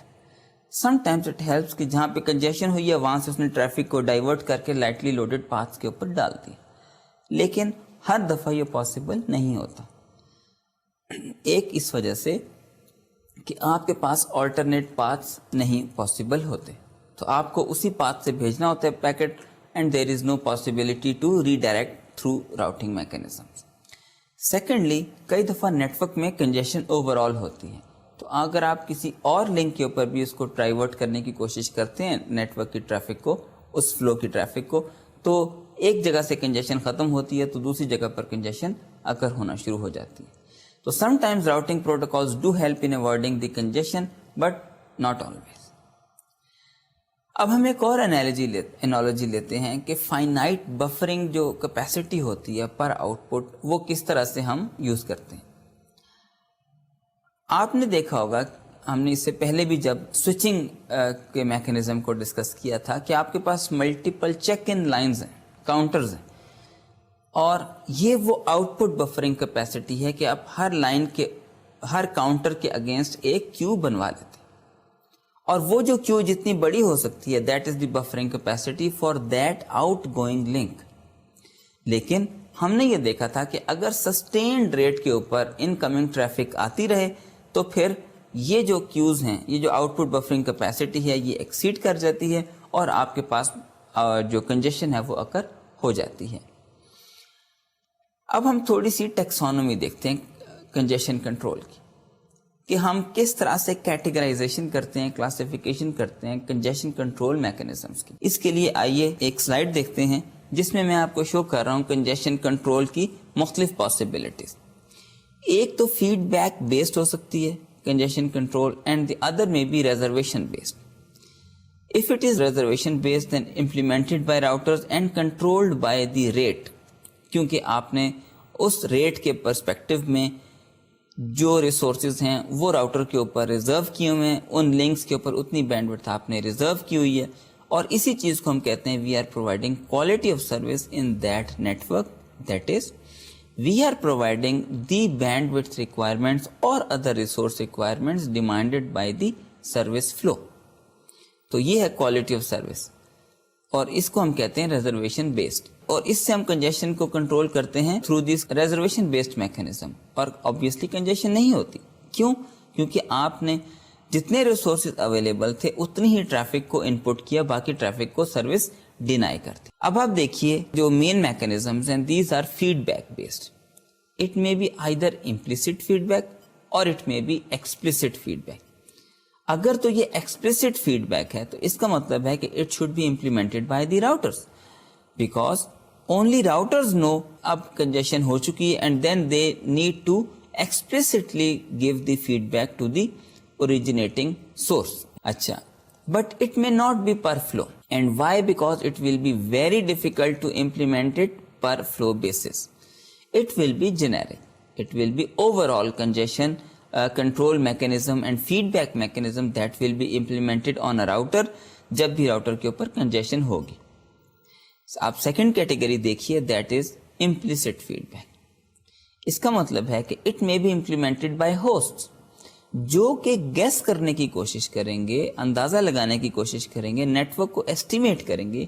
کہ جہاں پہ کنجیشن ہوئی ہے وہاں سے اس نے ٹریفک کو ڈائیورٹ کر کے لائٹلی لوڈڈ پاتھس کے اوپر ڈال دیا, لیکن ہر دفعہ یہ پاسبل نہیں ہوتا. ایک اس وجہ سے کہ آپ کے پاس آلٹرنیٹ پاتھس نہیں پاسبل ہوتے, تو آپ کو اسی پاتھ سے بھیجنا ہوتا ہے packet, and there is no possibility to redirect through routing mechanisms. Secondly, کئی دفعہ نیٹورک میں کنجیشن اوور آل ہوتی ہے, تو اگر آپ کسی اور لنک کے اوپر بھی اس کو ڈائیورٹ کرنے کی کوشش کرتے ہیں نیٹورک کی ٹریفک کو, اس فلو کی ٹریفک کو, تو ایک جگہ سے کنجیشن ختم ہوتی ہے تو دوسری جگہ پر کنجیشن اکر ہونا شروع ہو جاتی ہے. تو some times routing protocols do help in avoiding the congestion but not always. اب ہم ایک اور انالوجی لیتے ہیں کہ فائنائٹ بفرنگ جو کیپیسٹی ہوتی ہے پر آؤٹ پٹ, وہ کس طرح سے ہم یوز کرتے ہیں. آپ نے دیکھا ہوگا, ہم نے اس سے پہلے بھی جب سوئچنگ کے میکینزم کو ڈسکس کیا تھا کہ آپ کے پاس ملٹیپل چیک ان لائنز ہیں, کاؤنٹرز ہیں, اور یہ وہ آؤٹ پٹ بفرنگ کیپیسٹی ہے کہ آپ ہر لائن کے ہر کاؤنٹر کے اگینسٹ ایک کیو بنوا لیتے ہیں, اور وہ جو کیو جتنی بڑی ہو سکتی ہے that is the buffering capacity for that out going link. لیکن ہم نے یہ دیکھا تھا کہ اگر سسٹینڈ ریٹ کے اوپر ان کمنگ ٹریفک آتی رہے تو پھر یہ جو کیوز ہیں, یہ جو آؤٹ پٹ بفرنگ کیپیسٹی ہے, یہ ایکسیڈ کر جاتی ہے اور آپ کے پاس جو کنجیشن ہے وہ اکر ہو جاتی ہے. اب ہم تھوڑی سی ٹیکسانومی دیکھتے ہیں کنجیشن کنٹرول کی, کہ ہم کس طرح سے کیٹیگرائزیشن کرتے ہیں, کلاسیفیکیشن کرتے ہیں کنجیشن کنٹرول میکینزمس کی. اس کے لیے آئیے ایک سلائیڈ دیکھتے ہیں جس میں میں آپ کو شو کر رہا ہوں کنجیشن کنٹرول کی مختلف پاسبلٹیز. ایک تو فیڈ بیک بیسڈ ہو سکتی ہے congestion control, and the other may be reservation based. If it is reservation based then implemented by routers and controlled by the rate, کیونکہ آپ نے اس ریٹ کے پرسپیکٹو میں جو ریسورسز ہیں وہ راؤٹر کے اوپر ریزرو کیے ہوئے ہیں, ان لنکس کے اوپر اتنی بینڈ وڈتھ آپ نے ریزرو کی ہوئی ہے, اور اسی چیز کو ہم کہتے ہیں we are providing quality of service in that network, that is we are providing the bandwidth requirements اور other resource requirements demanded by the service flow. تو یہ ہے کوالٹی آف سروس, اور اس کو ہم کہتے ہیں ریزرویشن بیسڈ, اور اس سے ہم کنجیشن کو کنٹرول کرتے ہیں through this reservation based mechanism. اور آبویسلی کنجیشن نہیں ہوتی, کیوں؟ کیونکہ آپ نے جتنے ریسورسز اویلیبل تھے اتنی ہی ٹریفک کو ان پٹ کیا, باقی ٹریفک کو سروس ڈینائی کرتے. اب آپ دیکھیے جو مین میکینزمز ہیں, these are feedback based. It may be either implicit feedback or it may be explicit feedback. اگر تو یہ ایکسپلسٹ فیڈ بیک ہے تو اس کا مطلب ہے کہ it should be implemented by the routers, because only routers know اب کنجیشن ہو چکی ہے, and then they need to explicitly give the feedback to the originating source. اچھا, but it may not be per flow. And why? Because it will be very difficult to implement it per flow basis. It will be generic. It will be overall congestion control mechanism and feedback mechanism that will be implemented on a router جب بھی router کے اوپر congestion ہوگی. آپ second category دیکھیے, that is implicit feedback. اس کا مطلب ہے کہ it may be implemented by hosts, جو کہ گیس کرنے کی کوشش کریں گے, اندازہ لگانے کی کوشش کریں گے, نیٹورک کو ایسٹیمیٹ کریں گے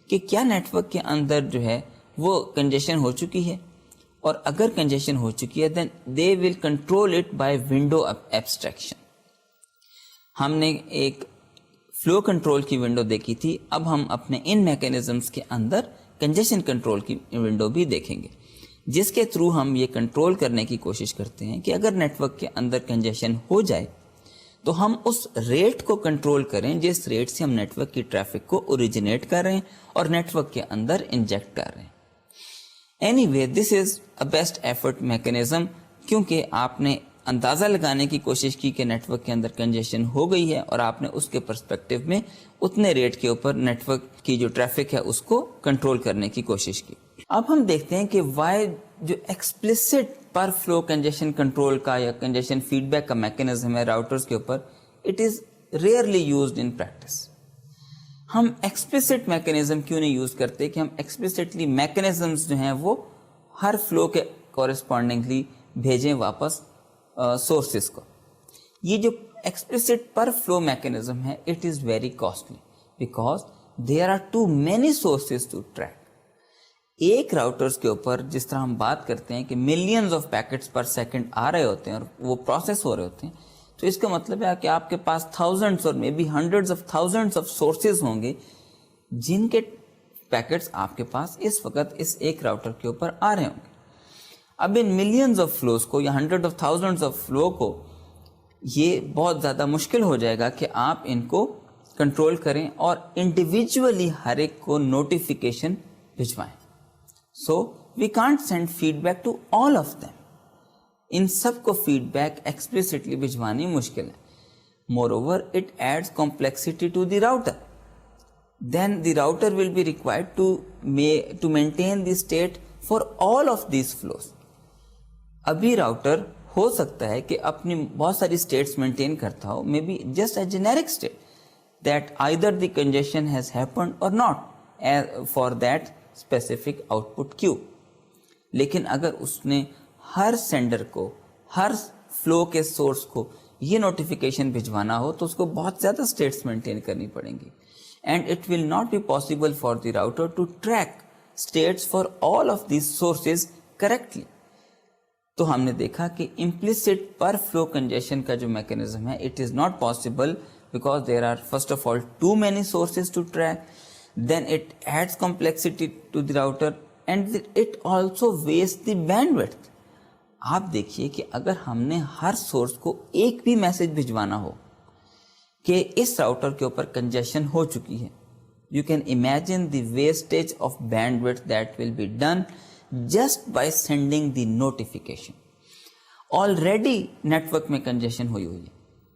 کہ کیا نیٹورک کے اندر جو ہے وہ کنجیشن ہو چکی ہے, اور اگر کنجیشن ہو چکی ہے then they will control it by window abstraction. ہم نے ایک فلو کنٹرول کی ونڈو دیکھی تھی, اب ہم اپنے ان میکینزمز کے اندر کنجیشن کنٹرول کی ونڈو بھی دیکھیں گے, جس کے تھرو ہم یہ کنٹرول کرنے کی کوشش کرتے ہیں کہ اگر نیٹورک کے اندر کنجیشن ہو جائے تو ہم اس ریٹ کو کنٹرول کریں جس ریٹ سے ہم نیٹورک کی ٹریفک کو اوریجنیٹ کر رہے ہیں اور نیٹورک کے اندر انجیکٹ کر رہے ہیں. Anyway, this is a best effort mechanism, کیونکہ آپ نے اندازہ لگانے کی کوشش کی کہ نیٹورک کے اندر کنجیشن ہو گئی ہے, اور آپ نے اس کے پرسپیکٹو میں اتنے ریٹ کے اوپر نیٹورک کی جو ٹریفک ہے اس کو کنٹرول کرنے کی کوشش کی. اب ہم دیکھتے ہیں کہ وائی جو explicit per flu congestion control کا یا کنجیشن فیڈ بیک کا میکینزم ہے راؤٹرز کے اوپر، it is rarely used in practice. ہم ایکسپلسٹ میکینزم کیوں نہیں یوز کرتے کہ ہم ایکسپلسٹلی میکینزمز جو ہیں وہ ہر فلو کے کورسپونڈنگلی بھیجیں واپس سورسز کو. یہ جو ایکسپلسٹ پر فلو میکینزم ہے it is very costly because there are too many sources to track. ایک راؤٹرز کے اوپر جس طرح ہم بات کرتے ہیں کہ millions of packets per second آ رہے ہوتے ہیں اور وہ پروسیس ہو رہے ہوتے ہیں، تو اس کا مطلب ہے کہ آپ کے پاس تھاؤزنڈس اور may be hundreds of thousands of sources ہوں گے جن کے پیکٹس آپ کے پاس اس وقت اس ایک راؤٹر کے اوپر آ رہے ہوں گے. اب ان ملینز آف فلوز کو یا hundred of thousands of flow کو یہ بہت زیادہ مشکل ہو جائے گا کہ آپ ان کو کنٹرول کریں اور انڈیویجولی ہر ایک کو نوٹیفیکیشن بھجوائیں. So we can't send feedback to all of them. ان سب کو فیڈ بیک ایکسپلسٹلی بھجوانی مشکل ہے. Moreover it adds complexity to the router. Then the router will be required to maintain the state for all of these flows. ابھی router ہو سکتا ہے کہ اپنی بہت ساری اسٹیٹس مینٹین کرتا ہو، may be just a generic state that either the congestion has happened or not for that specific output queue. لیکن اگر اس نے ہر سینڈر کو، ہر فلو کے سورس کو یہ نوٹیفیکیشن بھجوانا ہو تو اس کو بہت زیادہ اسٹیٹس مینٹین کرنی پڑیں گی and it will not be possible for the router to track states for all of these sources correctly. تو ہم نے دیکھا کہ implicit پر فلو کنجیشن کا جو میکینزم ہے it is not possible because there are first of all too many sources to track. Then it adds complexity to the router and it also wastes the bandwidth. آپ دیکھیے کہ اگر ہم نے ہر source کو ایک بھی میسج بھجوانا ہو کہ اس راؤٹر کے اوپر کنجیشن ہو چکی ہے، you can imagine the wastage of bandwidth that will be done just by sending the notification. Already network میں کنجیشن ہوئی ہے.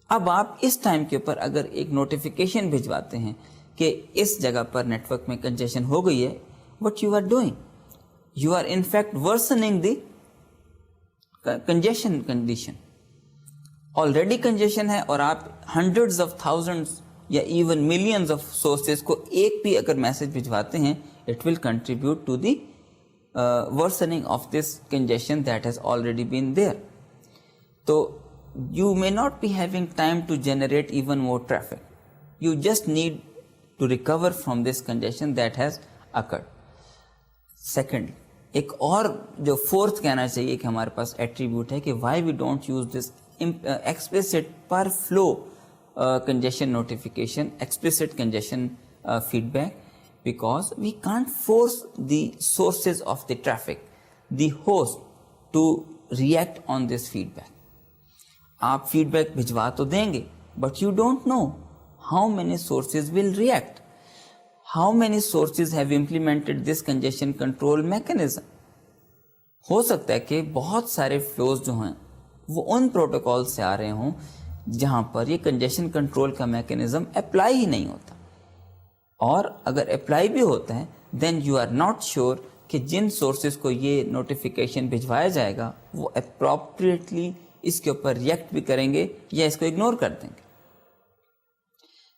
اب آپ اس ٹائم کے اوپر اگر ایک نوٹیفیکیشن بھجواتے ہیں کہ اس جگہ پر نیٹورک میں کنجیشن ہو گئی ہے، what you are doing, you are in fact worsening the congestion condition. Already congestion ہے اور آپ hundreds of thousands یا even millions of sources کو ایک بھی اگر میسج بھجواتے ہیں it will contribute to the worsening of this congestion that has already been there. So you may not be having time to generate even more traffic. You just need to recover from this congestion that has occurred. Second, ایک اور جو fourth کہنا چاہیے کہ ہمارے پاس attribute ہے کہ why we don't use this explicit per flow congestion notification, explicit congestion feedback, because we can't force the sources of the traffic, the host, to react on this feedback. آپ feed back بھجوا تو دیں گے but you don't know how many sources will react, how many sources have implemented this congestion control mechanism. ہو سکتا ہے کہ بہت سارے فلوز جو ہیں وہ ان پروٹوکال سے آ رہے ہوں جہاں پر یہ کنجیشن کنٹرول کا میکینزم اپلائی ہی نہیں ہوتا، اور اگر اپلائی بھی ہوتا ہے then you are not sure کہ جن سورسز کو یہ نوٹیفیکیشن بھجوایا جائے گا وہ اپروپریٹلی اس کے اوپر ریئیکٹ بھی کریں گے یا اس کو اگنور کر دیں گے.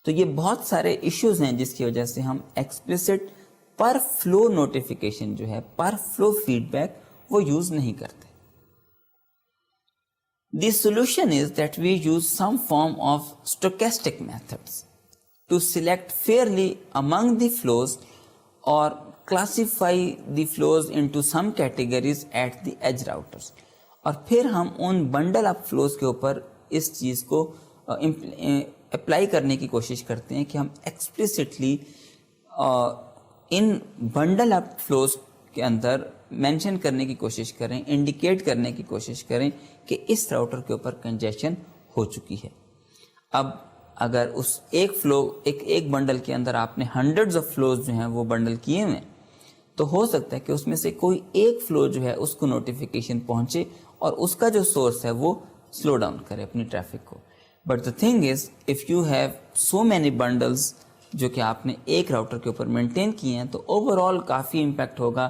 تو یہ بہت سارے ایشوز ہیں جس کی وجہ سے ہم ایکسپلسٹ پر فلو نوٹیفیکیشن جو ہے، پر فلو فیڈ بیک وہ یوز نہیں کرتے. The solution is that we use some form of stochastic methods to select fairly among the flows or classify the flows into some categories at the edge routers. اور پھر ہم ان bundle اپ flows کے اوپر اس چیز کو apply کرنے کی کوشش کرتے ہیں کہ ہم ایکسپلسٹلی ان بنڈل اپ فلوز کے اندر مینشن کرنے کی کوشش کریں، انڈیکیٹ کرنے کی کوشش کریں کہ اس راؤٹر کے اوپر کنجیشن ہو چکی ہے. اب اگر اس ایک فلو ایک بنڈل کے اندر آپ نے ہنڈریڈز آف فلوز جو ہیں وہ بنڈل کیے ہوئے ہیں تو ہو سکتا ہے کہ اس میں سے کوئی ایک فلو جو ہے اس کو نوٹیفیکیشن پہنچے اور اس کا جو سورس ہے وہ سلو ڈاؤن کرے اپنی ٹریفک کو. But the thing is if you have so many bundles جو کہ آپ نے ایک راؤٹر کے اوپر مینٹین کیے ہیں تو اوور آل کافی امپیکٹ ہوگا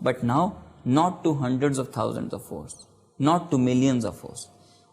but now not to hundreds of thousands of hosts, not to millions of hosts.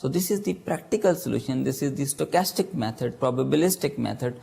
So this is the practical solution, this is the stochastic method, probabilistic method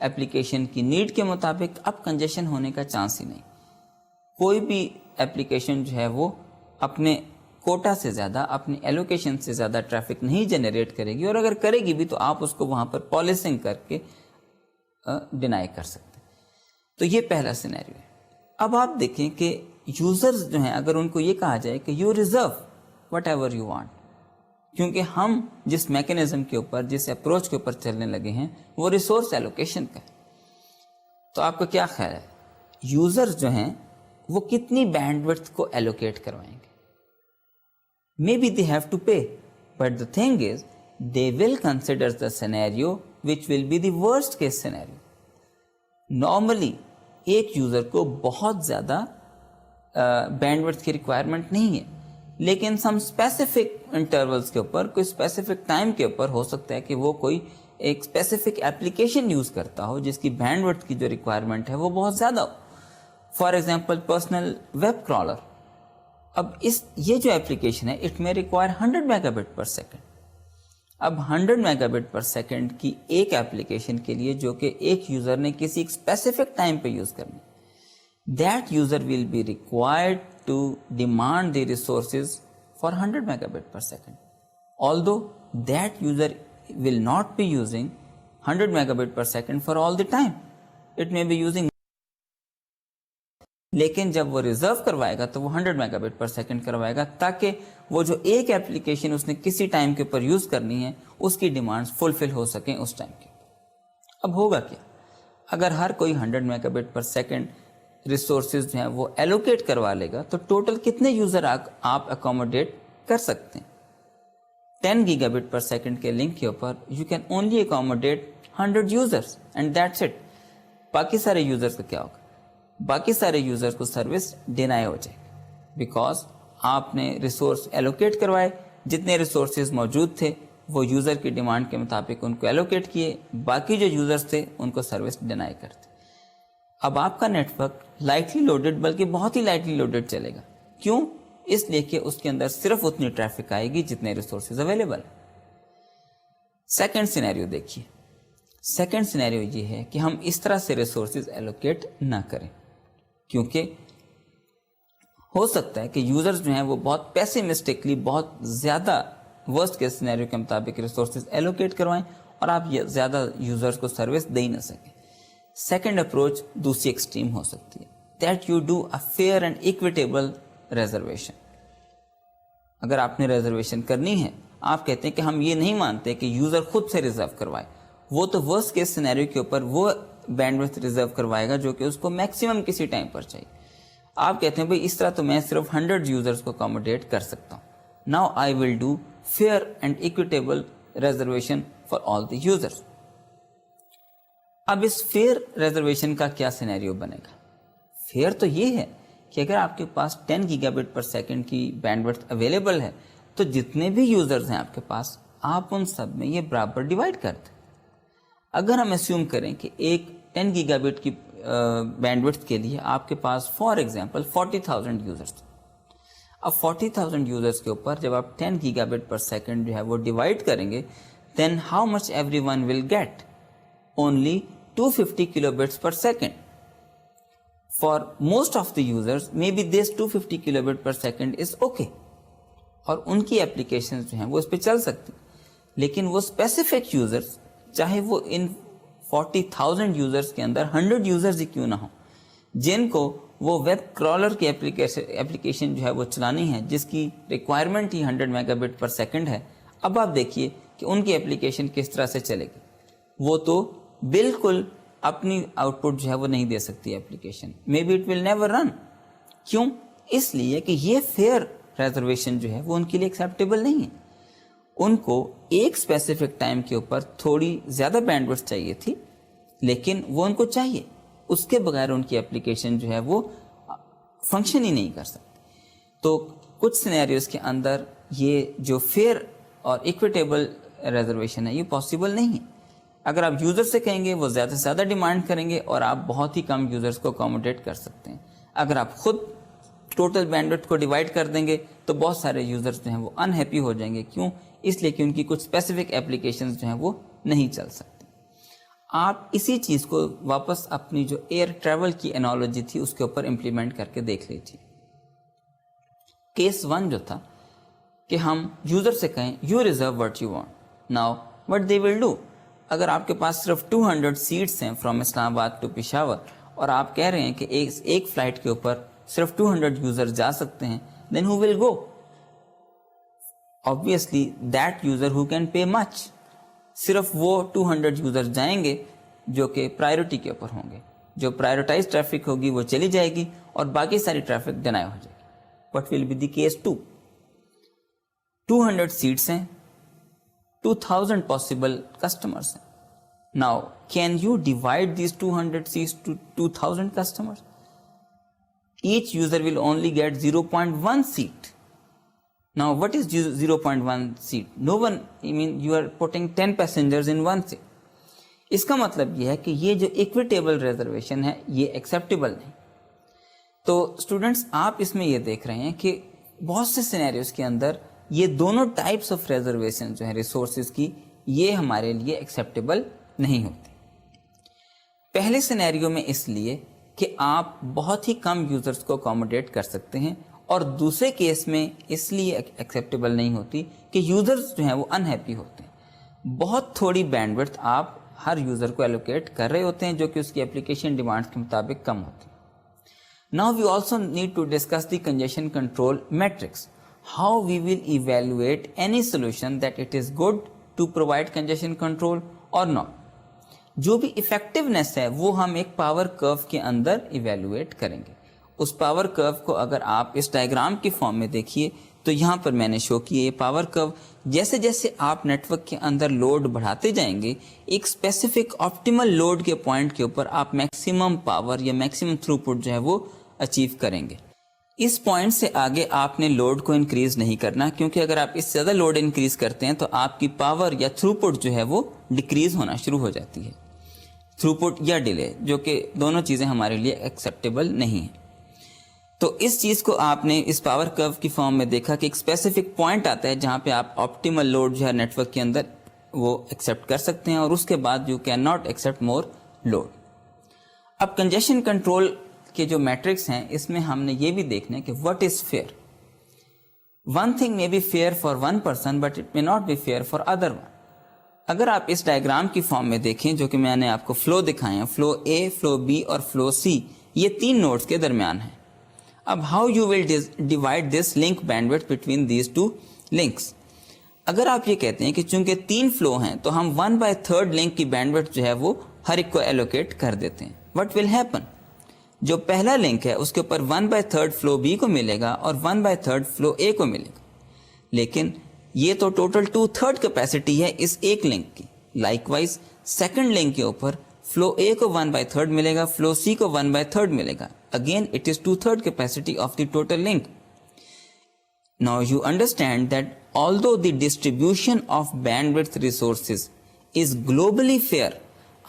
application کی need کے مطابق اب congestion ہونے کا chance ہی نہیں. کوئی بھی application جو ہے وہ اپنے کوٹا سے زیادہ، اپنی ایلوکیشن سے زیادہ ٹریفک نہیں جنریٹ کرے گی، اور اگر کرے گی بھی تو آپ اس کو وہاں پر پالیسنگ کر کے ڈینائی کر سکتے ہیں. تو یہ پہلا سینیریو ہے. اب آپ دیکھیں کہ یوزرز جو ہیں اگر ان کو یہ کہا جائے کہ you reserve what ever you want, کیونکہ ہم جس میکینزم کے اوپر، جس اپروچ کے اوپر چلنے لگے ہیں وہ ریسورس ایلوکیشن کا ہے، تو آپ کا کیا خیال ہے یوزرز جو ہیں وہ کتنی بینڈ وڈتھ کو ایلوکیٹ کروائیں گے؟ Maybe they have to pay, but the thing is, they will consider the scenario which will be the worst case scenario. Normally, ایک یوزر کو بہت زیادہ بینڈ وڈتھ کی ریکوائرمنٹ نہیں ہے، لیکن سم اسپیسیفک انٹرولس کے اوپر، کوئی اسپیسیفک ٹائم کے اوپر ہو سکتا ہے کہ وہ کوئی ایک اسپیسیفک ایپلیکیشن یوز کرتا ہو جس کی بینڈ وڈتھ کی جو ریکوائرمنٹ ہے وہ بہت زیادہ ہو. For example personal web crawler. اب یہ جو اپلیکیشن ہے it may require 100 mega but per second. اب 100 میگا بٹ پر سیکنڈ کی ایک اپلیکیشن کے لیے جو کہ ایک یوزر نے کسی ایک اسپیسیفک ٹائم پہ یوز کرنی، that user will be required to demand the resources for 100 mega but per second. Although that user will not be using 100 mega but per second for all the time, it may be using, لیکن جب وہ reserve کروائے گا تو وہ 100 mega but per second کروائے گا تاکہ وہ جو ایک ایپلیکیشن اس نے کسی ٹائم کے اوپر یوز کرنی ہے اس کی ڈیمانڈز فلفل ہو سکیں اس ٹائم کے. اب ہوگا کیا اگر ہر کوئی 100 mega but per second resources جو ہیں وہ ایلوکیٹ کروا لے گا تو ٹوٹل کتنے یوزر آپ اکوموڈیٹ کر سکتے ہیں؟ 10 گیگا بٹ پر سیکنڈ کے لنک کے اوپر you can only accommodate 100 users and that's it. باقی سارے یوزرز کا کیا ہوگا؟ باقی سارے یوزرز کو سروس ڈینائی ہو جائے گی بیکاز آپ نے ریسورس ایلوکیٹ کروائے، جتنے ریسورسز موجود تھے وہ یوزر کی ڈیمانڈ کے مطابق ان کو ایلوکیٹ کیے، باقی جو یوزرز تھے ان کو سروس ڈینائی کرتے. اب آپ کا نیٹ ورک لائٹلی لوڈڈ، بلکہ بہت ہی لائٹلی لوڈڈ چلے گا. کیوں؟ اس لیے کہ اس کے اندر صرف اتنی ٹریفک آئے گی جتنے ریسورسز اویلیبل ہیں. سیکنڈ سینیریو دیکھیے. سیکنڈ سینیریو یہ ہے کہ ہم اس طرح سے ریسورسز ایلوکیٹ نہ کریں، کیونکہ ہو سکتا ہے کہ یوزرز جو ہیں وہ بہت پیسیمسٹکلی، بہت زیادہ ورسٹ کیس سینیریو کے مطابق ریسورسز ایلوکیٹ کروائیں اور آپ یہ زیادہ یوزرز کو سروس دے ہی نہ سکیں. سیکنڈ اپروچ دوسری ایکسٹریم ہو سکتی ہے، that you do a fair and equitable reservation. اگر آپ نے ریزرویشن کرنی ہے، آپ کہتے ہیں کہ ہم یہ نہیں مانتے کہ یوزر خود سے ریزرو کروائے، وہ تو ورسٹ کیس سینیریو کے اوپر وہ بینڈ وڈتھ ریزرو کروائے گا جو کہ اس کو میکسیمم کسی ٹائم پر چاہیے. آپ کہتے ہیں بھئی اس طرح تو میں صرف 100 یوزرز کو اکوموڈیٹ کر سکتا ہوں. Now I will do fair and equitable reservation for all the users. اب اس فیئر ریزرویشن کا کیا سینیریو بنے گا؟ فیئر تو یہ ہے کہ اگر آپ کے پاس 10 گیگا بٹ پر سیکنڈ کی بینڈ وڈتھ اویلیبل ہے تو جتنے بھی یوزرز ہیں آپ کے پاس، آپ ان سب میں یہ برابر ڈیوائڈ کر دیں. اگر ہم اسیوم کریں کہ ایک 10 گیگا بٹ کی بینڈ وڈتھ کے لیے آپ کے پاس فار ایگزامپل 40,000 یوزرز، اب 40,000 یوزرز کے اوپر جب آپ 10 گیگا بٹ پر سیکنڈ جو ہے وہ ڈیوائڈ کریں گے، then how much everyone will get? Only 250 kilobits per second. For most of the users may be this 250 kilobit per second is okay, اور ان کی applications جو ہیں وہ اس پہ چل سکتی. لیکن وہ اسپیسیفک یوزرز، چاہے وہ ان 40,000 یوزرز کے اندر 100 یوزرز ہی کیوں نہ ہوں، جن کو وہ ویب کرالر کی اپلیکیشن جو ہے وہ چلانی ہے جس کی requirement he 100 mega but per second ہے. اب آپ دیکھیے کہ ان کی اپلیکیشن کس طرح سے چلے گی. وہ تو بالکل اپنی آؤٹ پٹ جو ہے وہ نہیں دے سکتی application. May be it will never run. کیوں؟ اس لیے کہ یہ فیئر ریزرویشن جو ہے وہ ان کے لیے ایکسیپٹیبل نہیں ہے. ان کو ایک اسپیسیفک ٹائم کے اوپر تھوڑی زیادہ بینڈ وڈتھ چاہیے تھی، لیکن وہ ان کو چاہیے، اس کے بغیر ان کی اپلیکیشن جو ہے وہ فنکشن ہی نہیں کر سکتی. تو کچھ سینیریوز کے اندر یہ جو فیئر اور ایکویٹیبل ریزرویشن ہے یہ پاسبل نہیں ہے. اگر آپ یوزر سے کہیں گے وہ زیادہ سے زیادہ ڈیمانڈ کریں گے اور آپ بہت ہی کم یوزرز کو اکوموڈیٹ کر سکتے ہیں. اگر آپ خود ٹوٹل بینڈوڈ کو ڈیوائڈ کر دیں گے تو بہت سارے یوزرز جو ہیں وہ انہیپی ہو جائیں گے. کیوں؟ اس لیے کہ ان کی کچھ اسپیسیفک اپلیکیشنز جو ہیں وہ نہیں چل سکتی. آپ اسی چیز کو واپس اپنی جو ایئر ٹریول کی انالوجی تھی اس کے اوپر امپلیمنٹ کر کے دیکھ لیجیے. کیس 1 جو تھا کہ ہم یوزر سے کہیں you reserve what you want. Now what they will do. اگر آپ کے پاس صرف 200 سیٹس ہیں فرام اسلام آباد ٹو پشاور اور آپ کہہ رہے ہیں کہ ایک فلائٹ کے اوپر صرف 200 یوزر جا سکتے ہیں, دین ہو ول گو؟ obviously that user who can pay much. صرف وہ 200 یوزر جائیں گے جو کہ پرائیورٹی کے اوپر ہوں گے. جو پرائیورٹائز ٹریفک ہوگی وہ چلی جائے گی اور باقی ساری ٹریفک ڈینائی ہو جائے گی. What will be the case 2? 200 seats ہیں, 2000 possible customers ہیں. Now can you divide these 200 seats to 2000 customers? Each user will only get 0.1 seat. Now what is 0.1 seat? No one, I mean you are putting 10 passengers in one seat. اس کا مطلب یہ ہے کہ یہ جو equitable reservation ہے یہ acceptable نہیں. تو اسٹوڈنٹس آپ اس میں یہ دیکھ رہے ہیں کہ بہت سے سینیریوز کے اندر یہ دونوں ٹائپس آف ریزرویشن جو ہیں ریسورسز کی, یہ ہمارے لیے ایکسیپٹیبل نہیں ہوتی. پہلے سینیریو میں اس لیے کہ آپ بہت ہی کم یوزرز کو اکوموڈیٹ کر سکتے ہیں, اور دوسرے کیس میں اس لیے ایکسیپٹیبل نہیں ہوتی کہ یوزرز جو ہیں وہ انہیپی ہوتے ہیں. بہت تھوڑی بینڈ وڈتھ آپ ہر یوزر کو ایلوکیٹ کر رہے ہوتے ہیں جو کہ اس کی اپلیکیشن ڈیمانڈز کے مطابق کم ہوتی ہے. Now we also need to discuss the congestion control metrics. How we will evaluate any solution that it is good to provide congestion control or not. جو بھی effectiveness ہے وہ ہم ایک پاور کرو کے اندر ایویلویٹ کریں گے. اس پاور کرو کو اگر آپ اس ڈائیگرام کی فارم میں دیکھیے تو یہاں پر میں نے شو کیا یہ پاور کرو. جیسے جیسے آپ نیٹ ورک کے اندر لوڈ بڑھاتے جائیں گے ایک اسپیسیفک آپٹیمل لوڈ کے پوائنٹ کے اوپر آپ میکسیمم پاور یا میکسیمم تھرو پٹ جو ہے وہ اچیو کریں گے. اس پوائنٹ سے آگے آپ نے لوڈ کو انکریز نہیں کرنا, کیونکہ اگر آپ اس سے زیادہ لوڈ انکریز کرتے ہیں تو آپ کی پاور یا تھرو پٹ جو ہے وہ ڈیکریز ہونا شروع ہو جاتی ہے. تھرو پٹ یا ڈیلے, جو کہ دونوں چیزیں ہمارے لیے ایکسیپٹیبل نہیں ہیں. تو اس چیز کو آپ نے اس پاور کرو کی فارم میں دیکھا کہ ایک اسپیسیفک پوائنٹ آتا ہے جہاں پہ آپ آپٹیمل لوڈ جو ہے نیٹ ورک کے اندر وہ ایکسیپٹ کر سکتے ہیں, اور اس کے بعد you can not accept more load. اب کنجیشن کنٹرول کے جو میٹرکس ہیں اس میں ہم نے یہ بھی دیکھنا ہے کہ what is fair. One thing may be fair for one person but it may not be fair for other one. اگر آپ اس ڈائیگرام کی فارم میں دیکھیں جو کہ میں نے آپ کو فلو دکھائے ہیں, فلو A, فلو B اور فلو C, یہ 3 نوڈز کے درمیان ہیں. اب how you will divide this link bandwidth between these two links. اگر آپ یہ کہتے ہیں کہ چونکہ 3 فلو ہیں تو ہم 1/3 لنک کی بینڈوڈتھ جو ہے وہ ہر ایک کو ایلوکیٹ کر دیتے ہیں. What will happen? جو پہلا لنک ہے اس کے اوپر 1/3 فلو B کو ملے گا اور 1/3 فلو A کو ملے گا, لیکن یہ تو ٹوٹل 2/3 کیپیسٹی ہے اس ایک لنک کی. لائک وائز سیکنڈ لنک کے اوپر فلو A کو 1/3 ملے گا, فلو C کو 1/3 ملے گا. Again it is 2/3 capacity of the total link. Now you understand that although the distribution of bandwidth resources is globally fair,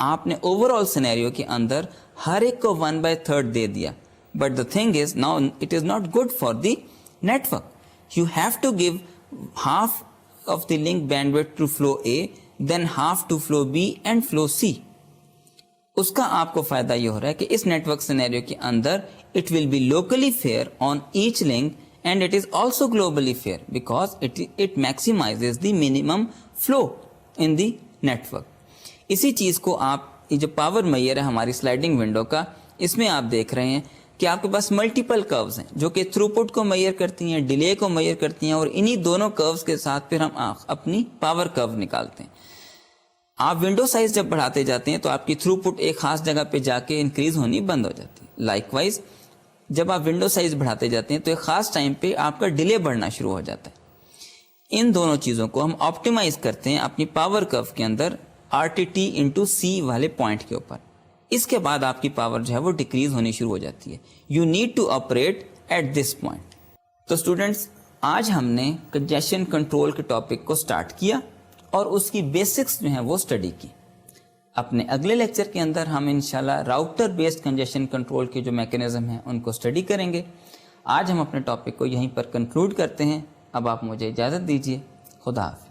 آپ نے overall scenario کے اندر ہر ایک کو 1/3 دے دیا, but the thing is now it is not good for the network. You have to give half of the link bandwidth to flow A, then half to flow B and flow C. اس کا آپ کو فائدہ یہ ہو رہا ہے کہ اس net work scenario کے اندر it will be locally fair on each link and it is also globally fair because it maximizes the minimum flow in the network. اسی چیز کو آپ یہ جو پاور میئر ہے ہماری سلائڈنگ ونڈو کا, اس میں آپ دیکھ رہے ہیں کہ آپ کے پاس ملٹیپل کروز ہیں جو کہ تھرو پٹ کو میئر کرتی ہیں, ڈیلے کو میئر کرتی ہیں, اور انہی دونوں کروز کے ساتھ پھر ہم اپنی پاور کرو نکالتے ہیں. آپ ونڈو سائز جب بڑھاتے جاتے ہیں تو آپ کی تھرو پٹ ایک خاص جگہ پہ جا کے انکریز ہونی بند ہو جاتی ہے. لائک وائز جب آپ ونڈو سائز بڑھاتے جاتے ہیں تو ایک خاص ٹائم پہ آپ کا ڈیلے بڑھنا شروع ہو جاتا ہے. ان دونوں چیزوں کو ہم آپٹیمائز کرتے ہیں اپنی پاور کرو کے اندر RTT/C والے پوائنٹ کے اوپر. اس کے بعد آپ کی پاور جو ہے وہ ڈیکریز ہونی شروع ہو جاتی ہے. You need to operate at this point. تو اسٹوڈینٹس آج ہم نے کنجیشن کنٹرول کے ٹاپک کو سٹارٹ کیا اور اس کی بیسکس جو ہیں وہ اسٹڈی کی. اپنے اگلے لیکچر کے اندر ہم انشاءاللہ راؤٹر بیسڈ کنجیشن کنٹرول کے جو میکینزم ہیں ان کو اسٹڈی کریں گے. آج ہم اپنے ٹاپک کو یہیں پر کنکلوڈ کرتے ہیں. اب آپ مجھے اجازت دیجیے. خدا حافظ.